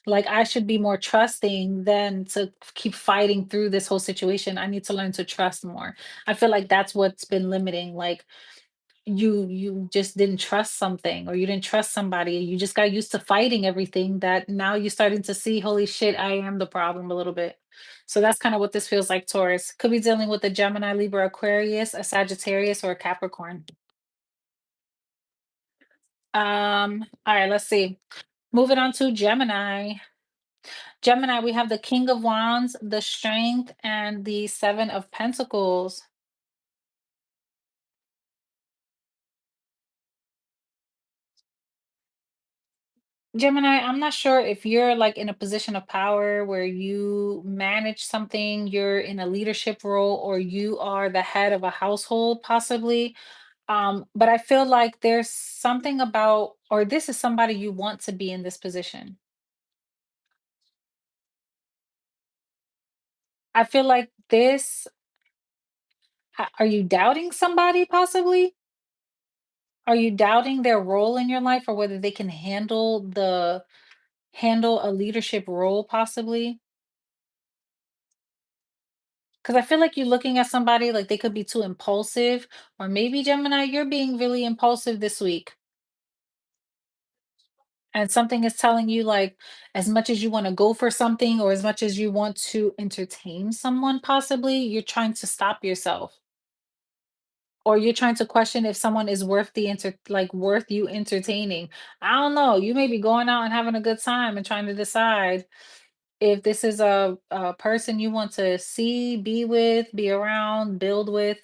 Like, I should be more trusting than to keep fighting through this whole situation. I need to learn to trust more. I feel like that's what's been limiting. Like, you just didn't trust something, or you didn't trust somebody. You just got used to fighting everything, that now you're starting to see, holy shit, I am the problem a little bit. So that's kind of what this feels like, Taurus. Could be dealing with a Gemini, Libra, Aquarius, a Sagittarius, or a Capricorn. All right, let's see. Moving on to Gemini. Gemini, we have the King of Wands, the Strength, and the Seven of Pentacles. Gemini, I'm not sure if you're like in a position of power where you manage something, you're in a leadership role, or you are the head of a household, possibly. But I feel like there's something about, or this is somebody you want to be in this position. I feel like this, are you doubting somebody possibly? Are you doubting their role in your life, or whether they can handle a leadership role possibly? Because I feel like you're looking at somebody like they could be too impulsive, or maybe Gemini, you're being really impulsive this week. And something is telling you, like, as much as you want to go for something, or as much as you want to entertain someone, possibly, you're trying to stop yourself. Or you're trying to question if someone is worth worth you entertaining. I don't know. You may be going out and having a good time and trying to decide if this is a person you want to see, be with, be around, build with,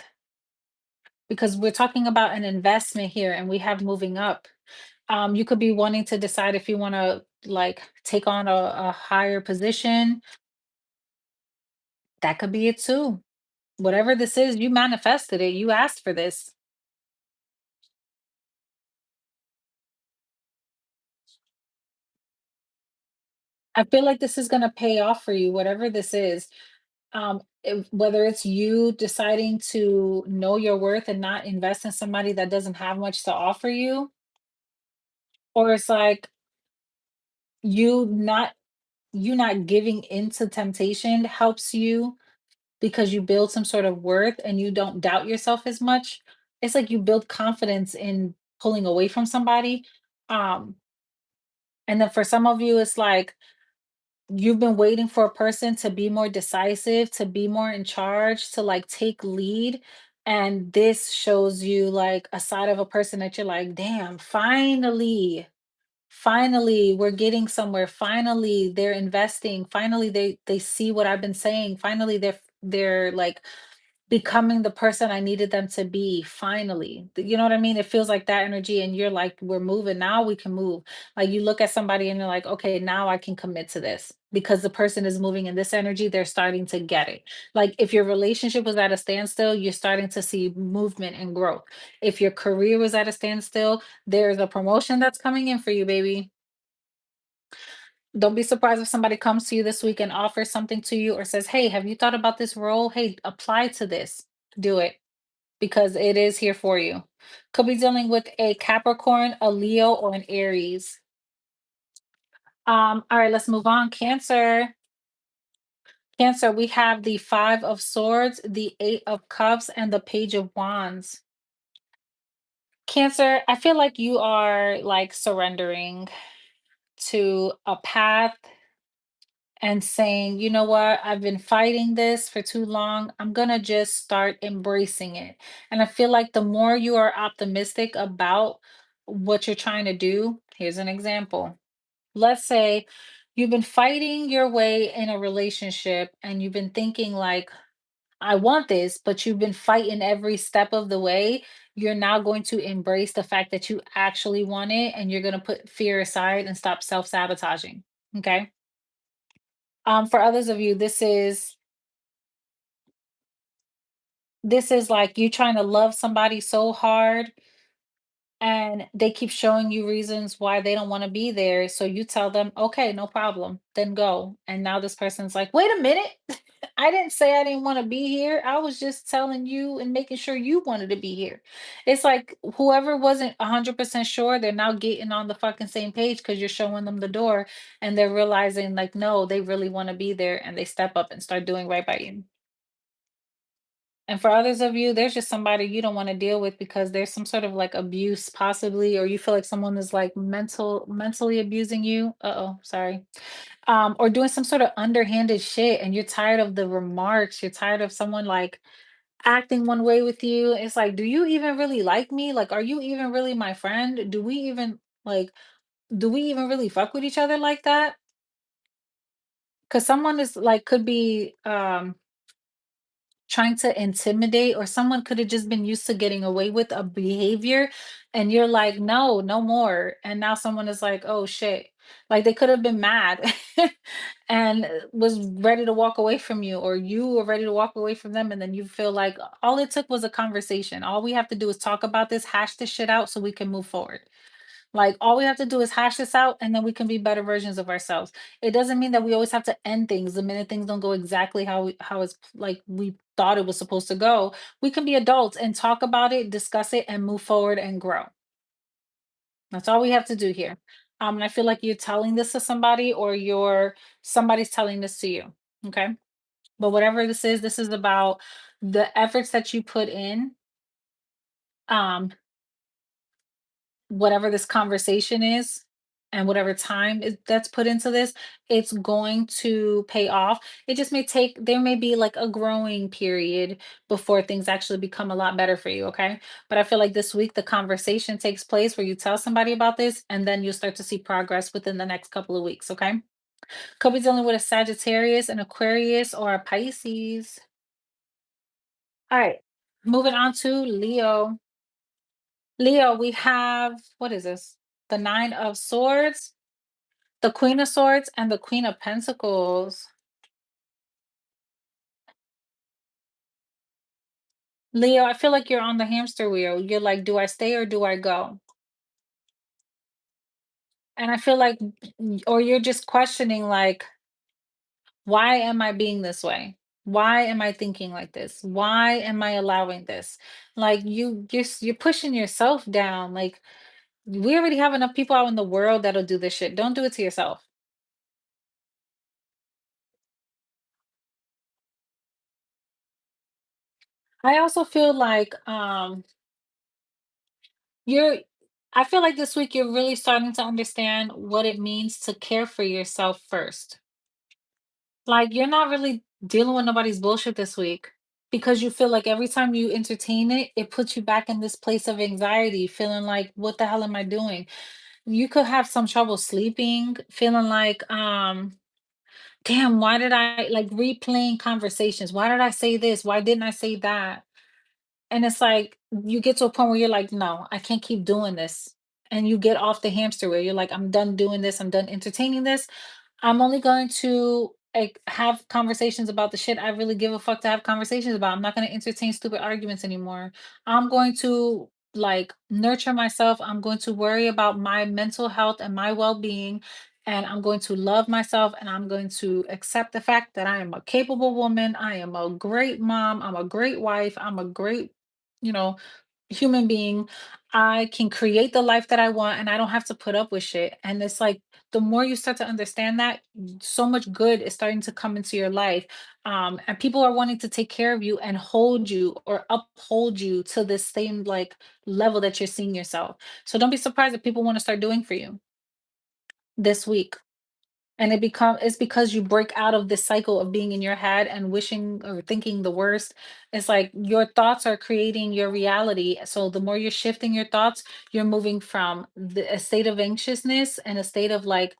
because we're talking about an investment here, and we have moving up. You could be wanting to decide if you want to like take on a higher position. That could be it too. Whatever this is, you manifested it. You asked for this. I feel like this is going to pay off for you, whatever this is. whether it's you deciding to know your worth and not invest in somebody that doesn't have much to offer you, or it's like you not you not giving into temptation helps you because you build some sort of worth and you don't doubt yourself as much. It's like you build confidence in pulling away from somebody. Um, and then for some of you, it's like you've been waiting for a person to be more decisive, to be more in charge, to like take lead. And this shows you like a side of a person that you're like, damn, finally we're getting somewhere, finally they're investing, finally they see what I've been saying, finally they're like becoming the person I needed them to be, finally. You know what I mean? It feels like that energy, and you're like, we're moving now, we can move. Like you look at somebody and you're like, okay, now I can commit to this because the person is moving in this energy, they're starting to get it. Like if your relationship was at a standstill, you're starting to see movement and growth. If your career was at a standstill, there's a promotion that's coming in for you, baby. Don't be surprised if somebody comes to you this week and offers something to you or says, "Hey, have you thought about this role? Hey, apply to this. Do it because it is here for you." Could be dealing with a Capricorn, a Leo, or an Aries. All right, let's move on. Cancer. Cancer, we have the Five of Swords, the Eight of Cups, and the Page of Wands. Cancer, I feel like you are like surrendering to a path and saying, you know what, I've been fighting this for too long. I'm going to just start embracing it. And I feel like the more you are optimistic about what you're trying to do, here's an example. Let's say you've been fighting your way in a relationship and you've been thinking, like, I want this, but you've been fighting every step of the way. You're now going to embrace the fact that you actually want it and you're going to put fear aside and stop self sabotaging. Okay. For others of you, this is like you trying to love somebody so hard and they keep showing you reasons why they don't want to be there. So you tell them, okay, no problem, then go. And now this person's like, wait a minute. I didn't say I didn't want to be here. I was just telling you and making sure you wanted to be here. It's like whoever wasn't 100% sure, they're now getting on the fucking same page because you're showing them the door and they're realizing, like, no, they really want to be there and they step up and start doing right by you. And for others of you, there's just somebody you don't want to deal with because there's some sort of like abuse possibly, or you feel like someone is like mentally abusing you. Uh-oh, sorry. Or doing some sort of underhanded shit and you're tired of the remarks. You're tired of someone like acting one way with you. It's like, do you even really like me? Like, are you even really my friend? Like, do we even really fuck with each other like that? Because someone is like could be trying to intimidate, or someone could have just been used to getting away with a behavior and you're like, no, no more, and now someone is like, oh shit, like they could have been mad and was ready to walk away from you, or you were ready to walk away from them, and then you feel like all it took was a conversation. All we have to do is talk about this, hash this shit out so we can move forward. Like all we have to do is hash this out and then we can be better versions of ourselves. It doesn't mean that we always have to end things the minute things don't go exactly how it's like we thought it was supposed to go. We can be adults and talk about it, discuss it, and move forward and grow. That's all we have to do here. And I feel like you're telling this to somebody or somebody's telling this to you. Okay. But whatever this is about the efforts that you put in. Um, Whatever this conversation is and whatever time that's put into this, it's going to pay off. It just may take, there may be like a growing period before things actually become a lot better for you. Okay. But I feel like this week, the conversation takes place where you tell somebody about this and then you'll start to see progress within the next couple of weeks. Okay. Could be dealing with a Sagittarius, an Aquarius, or a Pisces. All right. Moving on to Leo. Leo, we have, what is this? The Nine of Swords, the Queen of Swords, and the Queen of Pentacles. Leo, I feel like you're on the hamster wheel. You're like, do I stay or do I go? And I feel like, or you're just questioning, like, why am I being this way? Why am I thinking like this? Why am I allowing this? Like you're pushing yourself down. Like we already have enough people out in the world that'll do this shit. Don't do it to yourself. I also feel like you're I feel like this week you're really starting to understand what it means to care for yourself first. Like you're not really dealing with nobody's bullshit this week because you feel like every time you entertain it, it puts you back in this place of anxiety, feeling like, what the hell am I doing? You could have some trouble sleeping, feeling like, damn, why did I like replaying conversations? Why did I say this? Why didn't I say that? And it's like you get to a point where you're like, no, I can't keep doing this. And you get off the hamster wheel. You're like, I'm done doing this. I'm done entertaining this. I'm only going to like have conversations about the shit I really give a fuck to have conversations about. I'm not going to entertain stupid arguments anymore. I'm going to like nurture myself. I'm going to worry about my mental health and my well-being, and I'm going to love myself, and I'm going to accept the fact that I am a capable woman. I am a great mom. I'm a great wife. I'm a great, you know, human being. I can create the life that I want and I don't have to put up with shit. And it's like the more you start to understand that, so much good is starting to come into your life. And people are wanting to take care of you and hold you or uphold you to this same like level that you're seeing yourself. So don't be surprised if people want to start doing for you this week. And it's because you break out of this cycle of being in your head and wishing or thinking the worst. It's like your thoughts are creating your reality. So the more you're shifting your thoughts, you're moving from a state of anxiousness and a state of like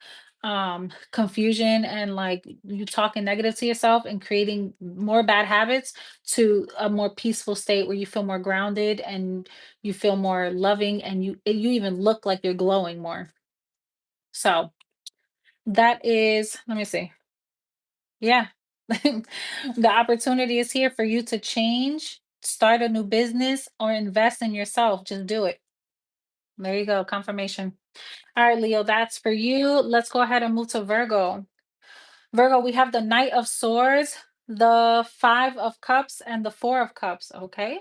confusion and like you talking negative to yourself and creating more bad habits to a more peaceful state where you feel more grounded and you feel more loving and you even look like you're glowing more. So that is, let me see. Yeah. The opportunity is here for you to change, start a new business, or invest in yourself. Just do it. There you go. Confirmation. All right, Leo, that's for you. Let's go ahead and move to Virgo. Virgo, we have the Knight of Swords, the Five of Cups, and the Four of Cups. Okay.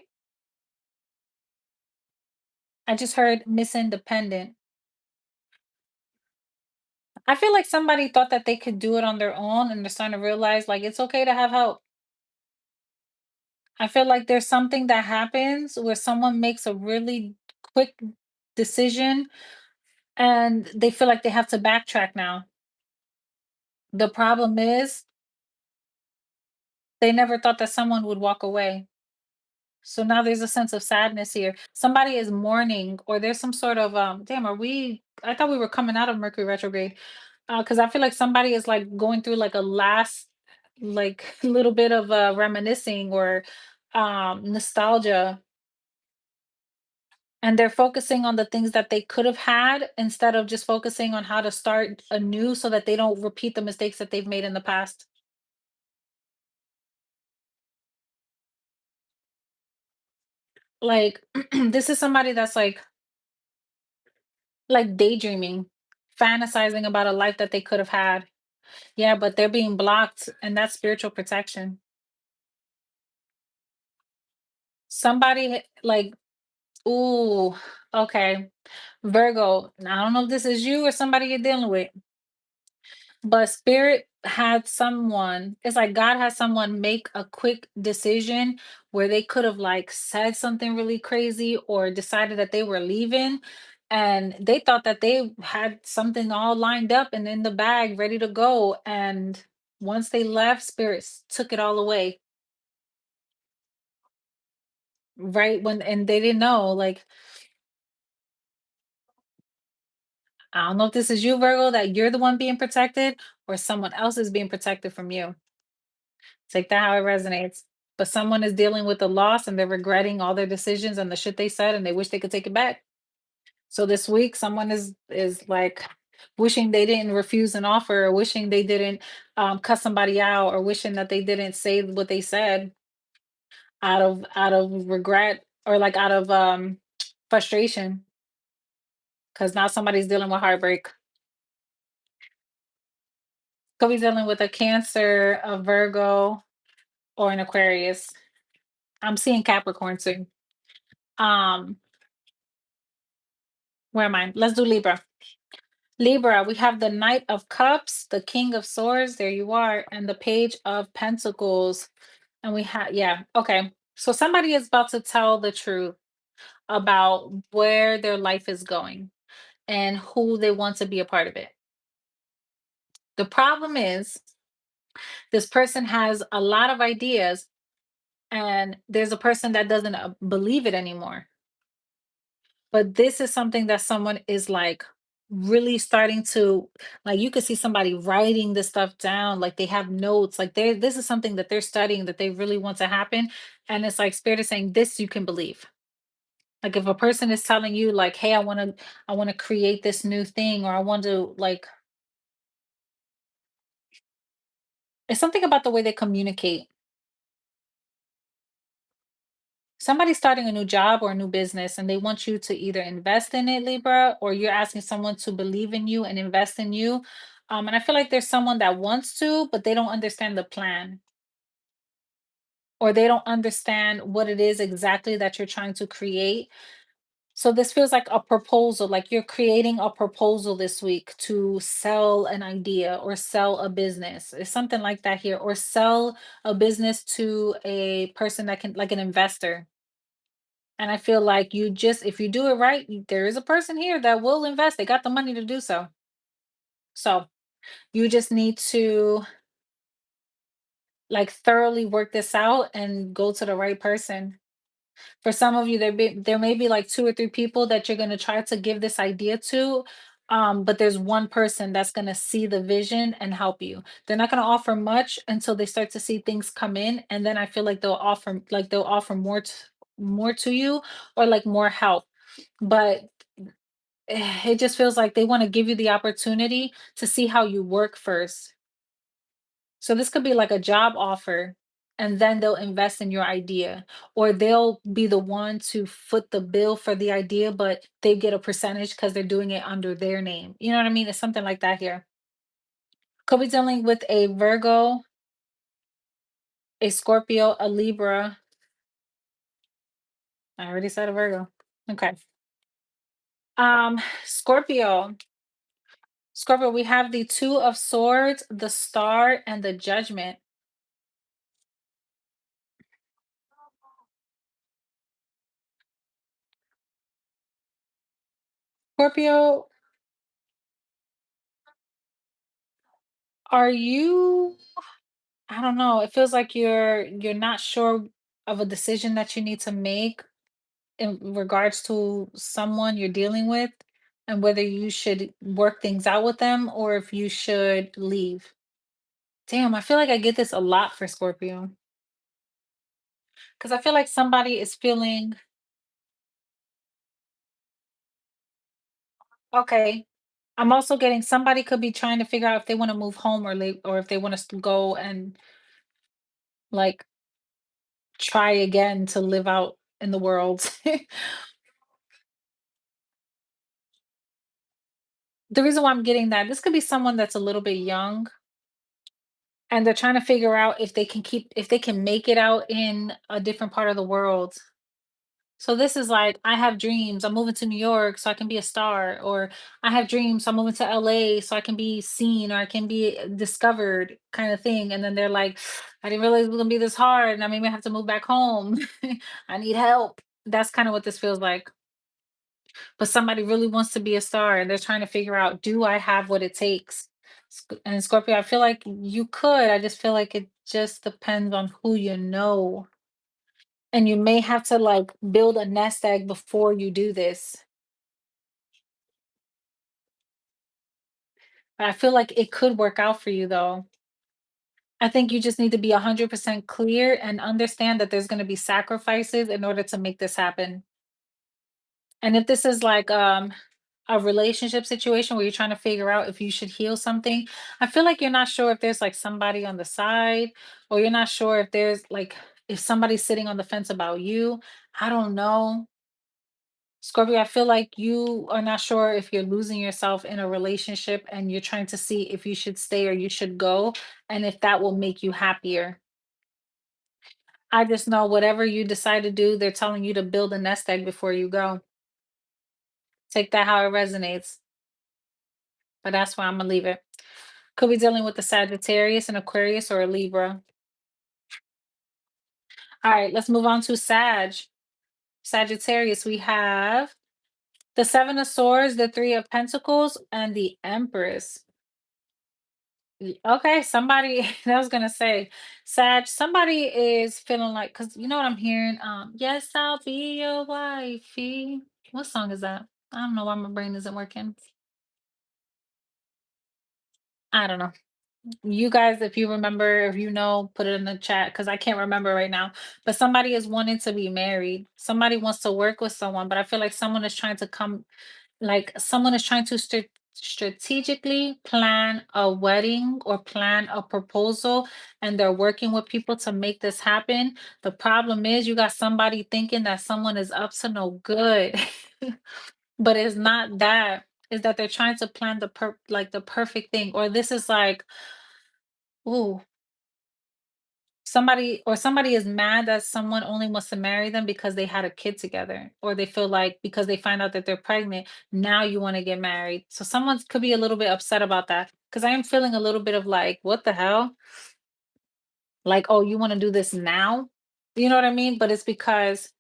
I just heard Miss Independent. I feel like somebody thought that they could do it on their own and they're starting to realize like it's okay to have help. I feel like there's something that happens where someone makes a really quick decision and they feel like they have to backtrack now. The problem is they never thought that someone would walk away. So now there's a sense of sadness here. Somebody is mourning, or there's some sort of damn, are we I thought we were coming out of Mercury retrograde. Because I feel like somebody is like going through like a last like little bit of reminiscing or nostalgia, and they're focusing on the things that they could have had instead of just focusing on how to start anew so that they don't repeat the mistakes that they've made in the past. Like this is somebody that's like daydreaming, fantasizing about a life that they could have had. Yeah, but they're being blocked and that's spiritual protection. Somebody like, ooh, okay. Virgo, I don't know if this is you or somebody you're dealing with. But spirit had someone, it's like God had someone make a quick decision where they could have like said something really crazy or decided that they were leaving. And they thought that they had something all lined up and in the bag, ready to go. And once they left, spirits took it all away. Right when, and they didn't know, like, I don't know if this is you, Virgo, that you're the one being protected or someone else is being protected from you. Take that how it resonates. But someone is dealing with the loss and they're regretting all their decisions and the shit they said and they wish they could take it back. So this week someone is like wishing they didn't refuse an offer or wishing they didn't cut somebody out or wishing that they didn't say what they said out of regret or like out of frustration because now somebody's dealing with heartbreak. Could be dealing with a Cancer, a Virgo. or an Aquarius. I'm seeing Capricorn too. Um, where am I? Let's do Libra. Libra, we have the Knight of Cups, the King of Swords, there you are, and the Page of Pentacles. And we have, yeah, okay. So somebody is about to tell the truth about where their life is going and who they want to be a part of it. The problem is, this person has a lot of ideas, and there's a person that doesn't believe it anymore. But this is something that someone is like really starting to, like, you could see somebody writing this stuff down, like they have notes, like they, this is something that they're studying that they really want to happen. And it's like spirit is saying this you can believe. Like if a person is telling you like, hey, I want to create this new thing, or I want to like, it's something about the way they communicate. Somebody's starting a new job or a new business and they want you to either invest in it, Libra, or you're asking someone to believe in you and invest in you. And I feel like there's someone that wants to, but they don't understand the plan, or they don't understand what it is exactly that you're trying to create. So this feels like a proposal, like you're creating a proposal this week to sell an idea or sell a business. It's something like that here, or sell a business to a person that can, like an investor. And I feel like you just, if you do it right, there is a person here that will invest. They got the money to do so. So you just need to like thoroughly work this out and go to the right person. For some of you, there may be like two or three people that you're going to try to give this idea to. But there's one person that's going to see the vision and help you. They're not going to offer much until they start to see things come in. And then I feel like they'll offer more, more to you, or like more help. But it just feels like they wanna give you the opportunity to see how you work first. So this could be like a job offer, and then they'll invest in your idea, or they'll be the one to foot the bill for the idea, but they get a percentage because 'cause they're doing it under their name. You know what I mean? It's something like that here. Could be dealing with a Virgo, a Scorpio, a Libra. I already said a Virgo. Okay. Scorpio. Scorpio, we have the Two of Swords, the Star, and the Judgment. Scorpio, are you, I don't know, it feels like you're not sure of a decision that you need to make in regards to someone you're dealing with, and whether you should work things out with them or if you should leave. Damn, I feel like I get this a lot for Scorpio, because I feel like somebody is feeling, okay. I'm also getting somebody could be trying to figure out if they want to move home, or if they want to go and like try again to live out in the world. The reason why I'm getting that, this could be someone that's a little bit young, and they're trying to figure out if they can make it out in a different part of the world. So this is like, I have dreams, I'm moving to New York so I can be a star, or I have dreams, I'm moving to LA so I can be seen or I can be discovered kind of thing. And then they're like, I didn't realize it was gonna be this hard and I maybe have to move back home. I need help. That's kind of what this feels like. But somebody really wants to be a star and they're trying to figure out, do I have what it takes? And Scorpio, I feel like you could. I just feel like it just depends on who you know. And you may have to like build a nest egg before you do this. But I feel like it could work out for you though. I think you just need to be 100% clear and understand that there's going to be sacrifices in order to make this happen. And if this is like a relationship situation where you're trying to figure out if you should heal something, I feel like you're not sure if there's like somebody on the side, or you're not sure if there's like, if somebody's sitting on the fence about you. I don't know. Scorpio, I feel like you are not sure if you're losing yourself in a relationship and you're trying to see if you should stay or you should go, and if that will make you happier. I just know whatever you decide to do, they're telling you to build a nest egg before you go. Take that how it resonates, but that's why I'm gonna leave it. Could be dealing with the Sagittarius, an Aquarius, or a Libra. All right, let's move on to Sagittarius. We have the Seven of Swords, the Three of Pentacles, and the Empress. Okay, somebody I was gonna say, somebody is feeling like, because you know what I'm hearing? Yes, I'll be your wifey. What song is that? I don't know why my brain isn't working. I don't know. You guys, if you remember, if you know, put it in the chat because I can't remember right now. But somebody is wanting to be married. Somebody wants to work with someone, but I feel like someone is trying to come, like someone is trying to strategically plan a wedding or plan a proposal, and they're working with people to make this happen. The problem is you got somebody thinking that someone is up to no good. But it's not that. Is that they're trying to plan the perfect thing, or this is like, ooh, somebody is mad that someone only wants to marry them because they had a kid together, or they feel like because they find out that they're pregnant, now you want to get married. So someone could be a little bit upset about that, because I am feeling a little bit of like, what the hell? Like, oh, you want to do this now? You know what I mean? But it's because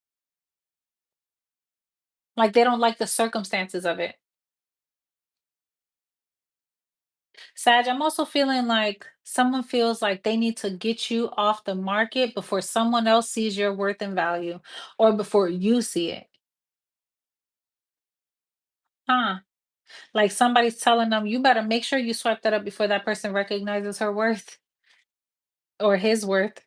like they don't like the circumstances of it. Sag, I'm also feeling like someone feels like they need to get you off the market before someone else sees your worth and value, or before you see it. Huh? Like somebody's telling them, you better make sure you swipe that up before that person recognizes her worth or his worth.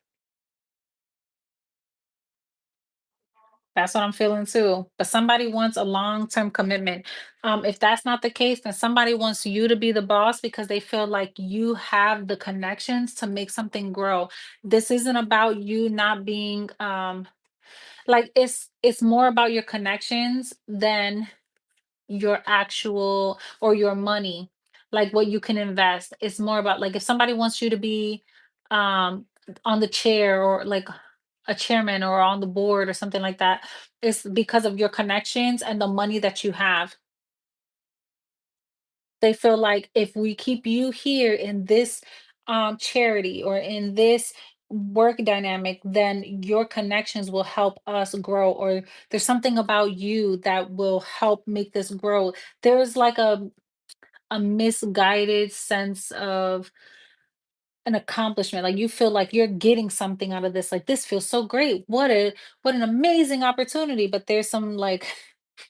That's what I'm feeling too. But somebody wants a long-term commitment. If that's not the case, then somebody wants you to be the boss because they feel like you have the connections to make something grow. This isn't about you not being like, it's more about your connections than your actual or your money, like what you can invest. It's more about like if somebody wants you to be um on the chair, or like a chairman or on the board or something like that, it's because of your connections and the money that you have. They feel like if we keep you here in this charity or in this work dynamic, then your connections will help us grow, or there's something about you that will help make this grow. There's like a misguided sense of an accomplishment. Like you feel like you're getting something out of this. Like this feels so great. What an amazing opportunity. But there's some like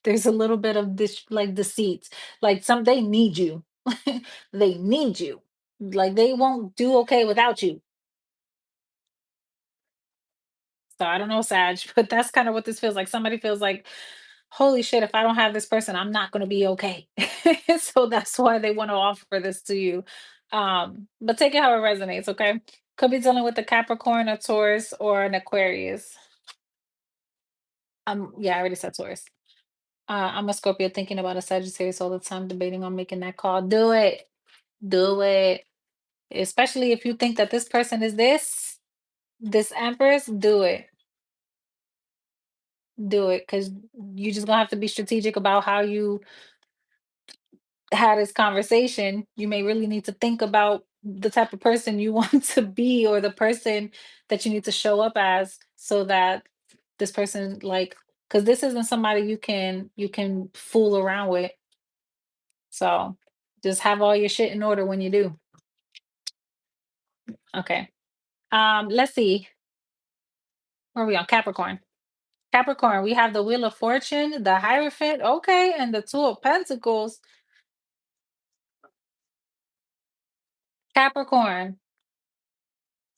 there's a little bit of this like deceit. Like some they need you. They need you. Like they won't do okay without you. So I don't know, Sag, but that's kind of what this feels like. Somebody feels like, holy shit, if I don't have this person, I'm not going to be okay. So that's why they want to offer this to you. But take it how it resonates, okay? Could be dealing with a Capricorn, a Taurus, or an Aquarius. Yeah, I already said Taurus. I'm a Scorpio thinking about a Sagittarius all the time, debating on making that call. Do it. Do it. Especially if you think that this person is this Empress, do it. Do it, because you just gonna have to be strategic about how you had this conversation. You may really need to think about the type of person you want to be, or the person that you need to show up as, so that this person like, because this isn't somebody you can fool around with. So just have all your shit in order when you do. Okay. Let's see. Where are we on? Capricorn. Capricorn, we have the Wheel of Fortune, the Hierophant, okay, and the Two of Pentacles. Capricorn,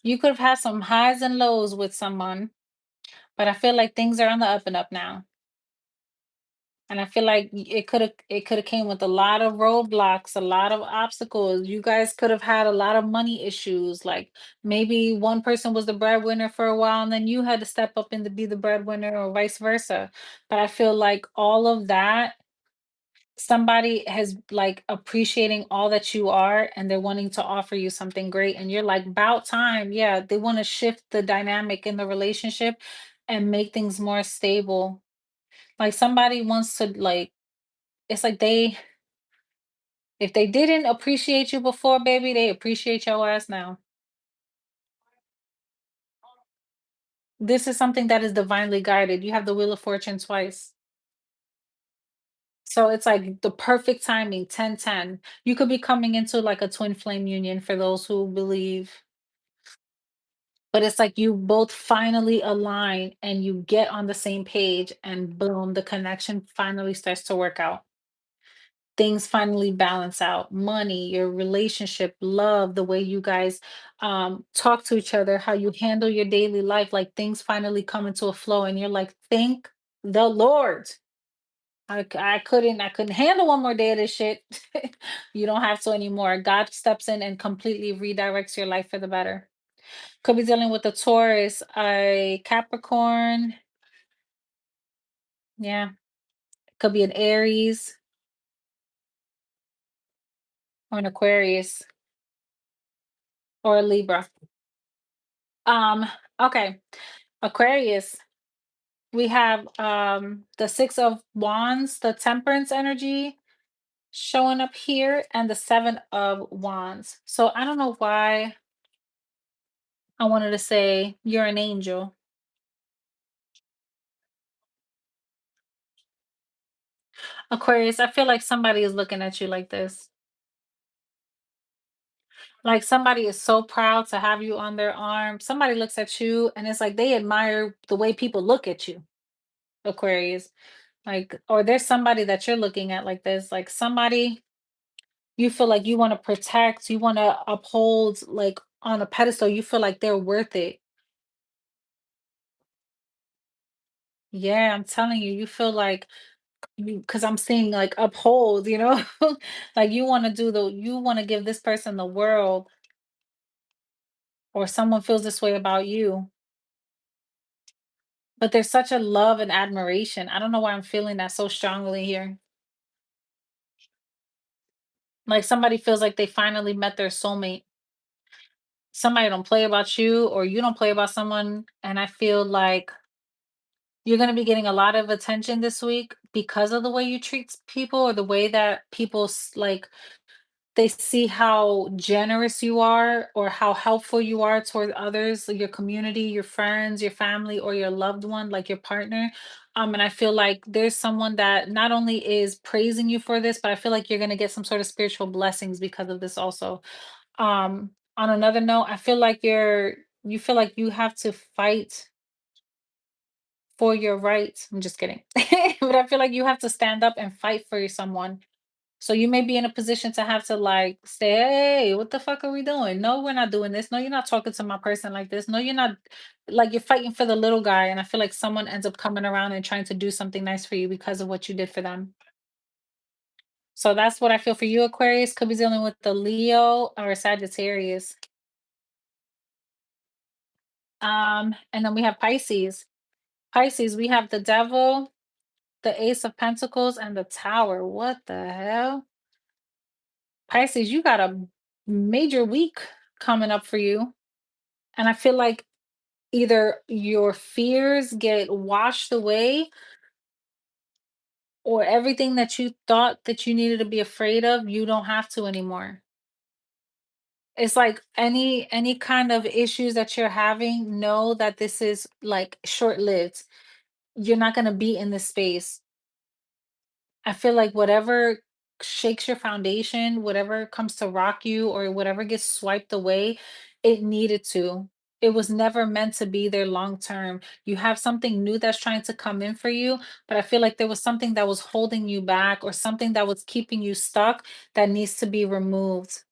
you could have had some highs and lows with someone, but I feel like things are on the up and up now. And I feel like it could have came with a lot of roadblocks, a lot of obstacles. You guys could have had a lot of money issues. Like maybe one person was the breadwinner for a while, and then you had to step up and to be the breadwinner, or vice versa. But I feel like all of that somebody has like appreciating all that you are and they're wanting to offer you something great and you're like about time. Yeah, they want to shift the dynamic in the relationship and make things more stable. Like somebody wants to like it's like they if they didn't appreciate you before, baby, they appreciate your ass now. This is something that is divinely guided. You have the Wheel of Fortune twice. So it's like the perfect timing, 10-10. You could be coming into like a twin flame union for those who believe. But it's like you both finally align and you get on the same page and boom, the connection finally starts to work out. Things finally balance out. Money, your relationship, love, the way you guys talk to each other, how you handle your daily life, like things finally come into a flow and you're like, thank the Lord. I couldn't handle one more day of this shit. You don't have to anymore. God steps in and completely redirects your life for the better. Could be dealing with a Taurus, a Capricorn, yeah. Could be an Aries or an Aquarius or a Libra. Um, okay. Aquarius, we have the 6 of Wands, the temperance energy showing up here, and the 7 of Wands. So I don't know why I wanted to say you're an angel. Aquarius, I feel like somebody is looking at you like this. Like somebody is so proud to have you on their arm. Somebody looks at you and it's like they admire the way people look at you, Aquarius. Like, or there's somebody that you're looking at like this, like somebody you feel like you want to protect, you want to uphold, like on a pedestal, you feel like they're worth it. Yeah, I'm telling you, you feel like you, because I'm seeing like uphold, like you want to give this person the world, or someone feels this way about you. But there's such a love and admiration. I don't know why I'm feeling that so strongly here. Like somebody feels like they finally met their soulmate. Somebody don't play about you or you don't play about someone, and I feel like you're going to be getting a lot of attention this week because of the way you treat people, or the way that people like they see how generous you are or how helpful you are toward others, like your community, your friends, your family, or your loved one, like your partner. And I feel like there's someone that not only is praising you for this, but I feel like you're going to get some sort of spiritual blessings because of this also. On another note, I feel like you feel like you have to fight for your rights. I'm just kidding. But I feel like you have to stand up and fight for someone. So you may be in a position to have to like say, "Hey, what the fuck are we doing? No, we're not doing this. No, you're not talking to my person like this. No, you're not." Like you're fighting for the little guy, and I feel like someone ends up coming around and trying to do something nice for you because of what you did for them. So that's what I feel for you, Aquarius. Could be dealing with the Leo or Sagittarius. And then we have Pisces. Pisces, we have the Devil, the Ace of Pentacles, and the Tower. What the hell? Pisces, you got a major week coming up for you. And I feel like either your fears get washed away, or everything that you thought that you needed to be afraid of, you don't have to anymore. It's like any kind of issues that you're having, know that this is like short-lived. You're not going to be in this space. I feel like whatever shakes your foundation, whatever comes to rock you, or whatever gets swiped away, it needed to. It was never meant to be there long term. You have something new that's trying to come in for you, but I feel like there was something that was holding you back or something that was keeping you stuck that needs to be removed.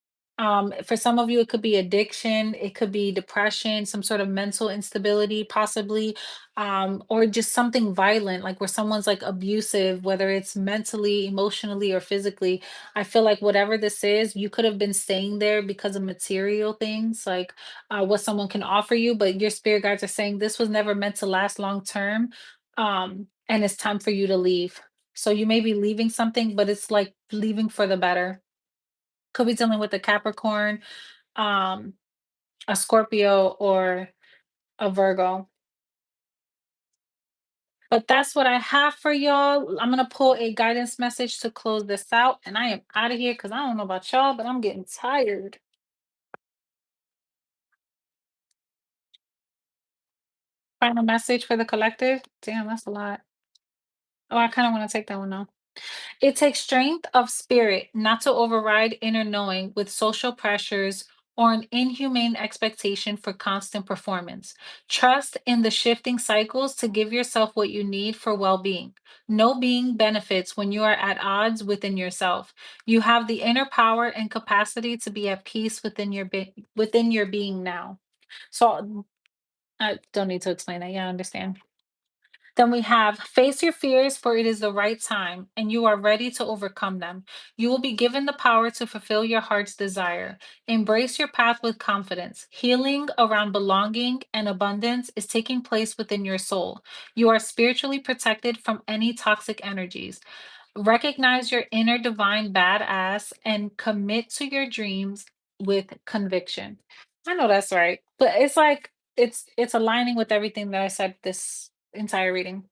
For some of you, it could be addiction, it could be depression, some sort of mental instability, possibly, or just something violent, like where someone's like abusive, whether it's mentally, emotionally, or physically. I feel like whatever this is, you could have been staying there because of material things, like what someone can offer you, but your spirit guides are saying this was never meant to last long term, and it's time for you to leave. So you may be leaving something, but it's like leaving for the better. Could be dealing with a Capricorn, um, a Scorpio, or a Virgo. But that's what I have for y'all. I'm gonna pull a guidance message to close this out, and I am out of here because I don't know about y'all, but I'm getting tired. Final message for the collective. Damn, that's a lot. Oh, I kind of want to take that one now. It takes strength of spirit not to override inner knowing with social pressures or an inhumane expectation for constant performance. Trust in the shifting cycles to give yourself what you need for well being. No being benefits when you are at odds within yourself. You have the inner power and capacity to be at peace within your being now. So I don't need to explain that. Yeah, I understand. Then we have face your fears, for it is the right time, and you are ready to overcome them. You will be given the power to fulfill your heart's desire. Embrace your path with confidence. Healing around belonging and abundance is taking place within your soul. You are spiritually protected from any toxic energies. Recognize your inner divine badass and commit to your dreams with conviction. I know that's right, but it's like it's aligning with everything that I said this entire reading.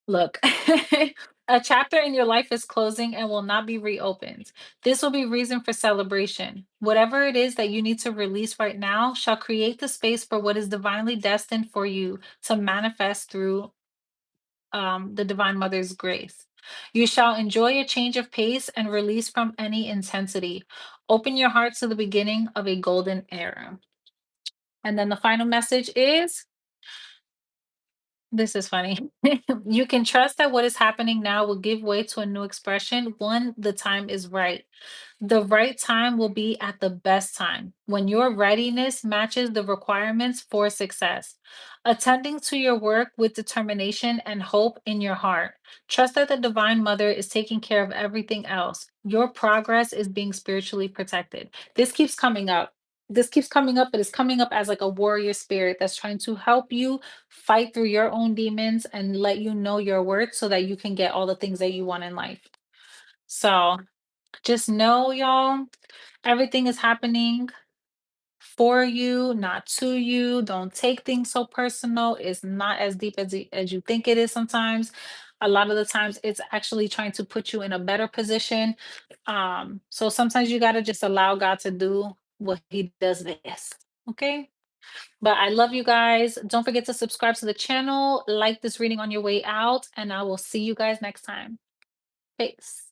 Look, a chapter in your life is closing and will not be reopened. This will be reason for celebration. Whatever it is that you need to release right now shall create the space for what is divinely destined for you to manifest through the Divine Mother's grace. You shall enjoy a change of pace and release from any intensity. Open your heart to the beginning of a golden era. And then the final message is this is funny. You can trust that what is happening now will give way to a new expression when the time is right. The right time will be at the best time when your readiness matches the requirements for success. Attending to your work with determination and hope in your heart. Trust that the Divine Mother is taking care of everything else. Your progress is being spiritually protected. This keeps coming up. This keeps coming up, but it's coming up as like a warrior spirit that's trying to help you fight through your own demons and let you know your worth so that you can get all the things that you want in life. So just know, y'all, everything is happening for you, not to you. Don't take things so personal. It's not as deep as you think it is sometimes. A lot of the times, it's actually trying to put you in a better position. So sometimes you got to just allow God to do what He does best. Okay. But I love you guys. Don't forget to subscribe to the channel, like this reading on your way out, and I will see you guys next time. Peace.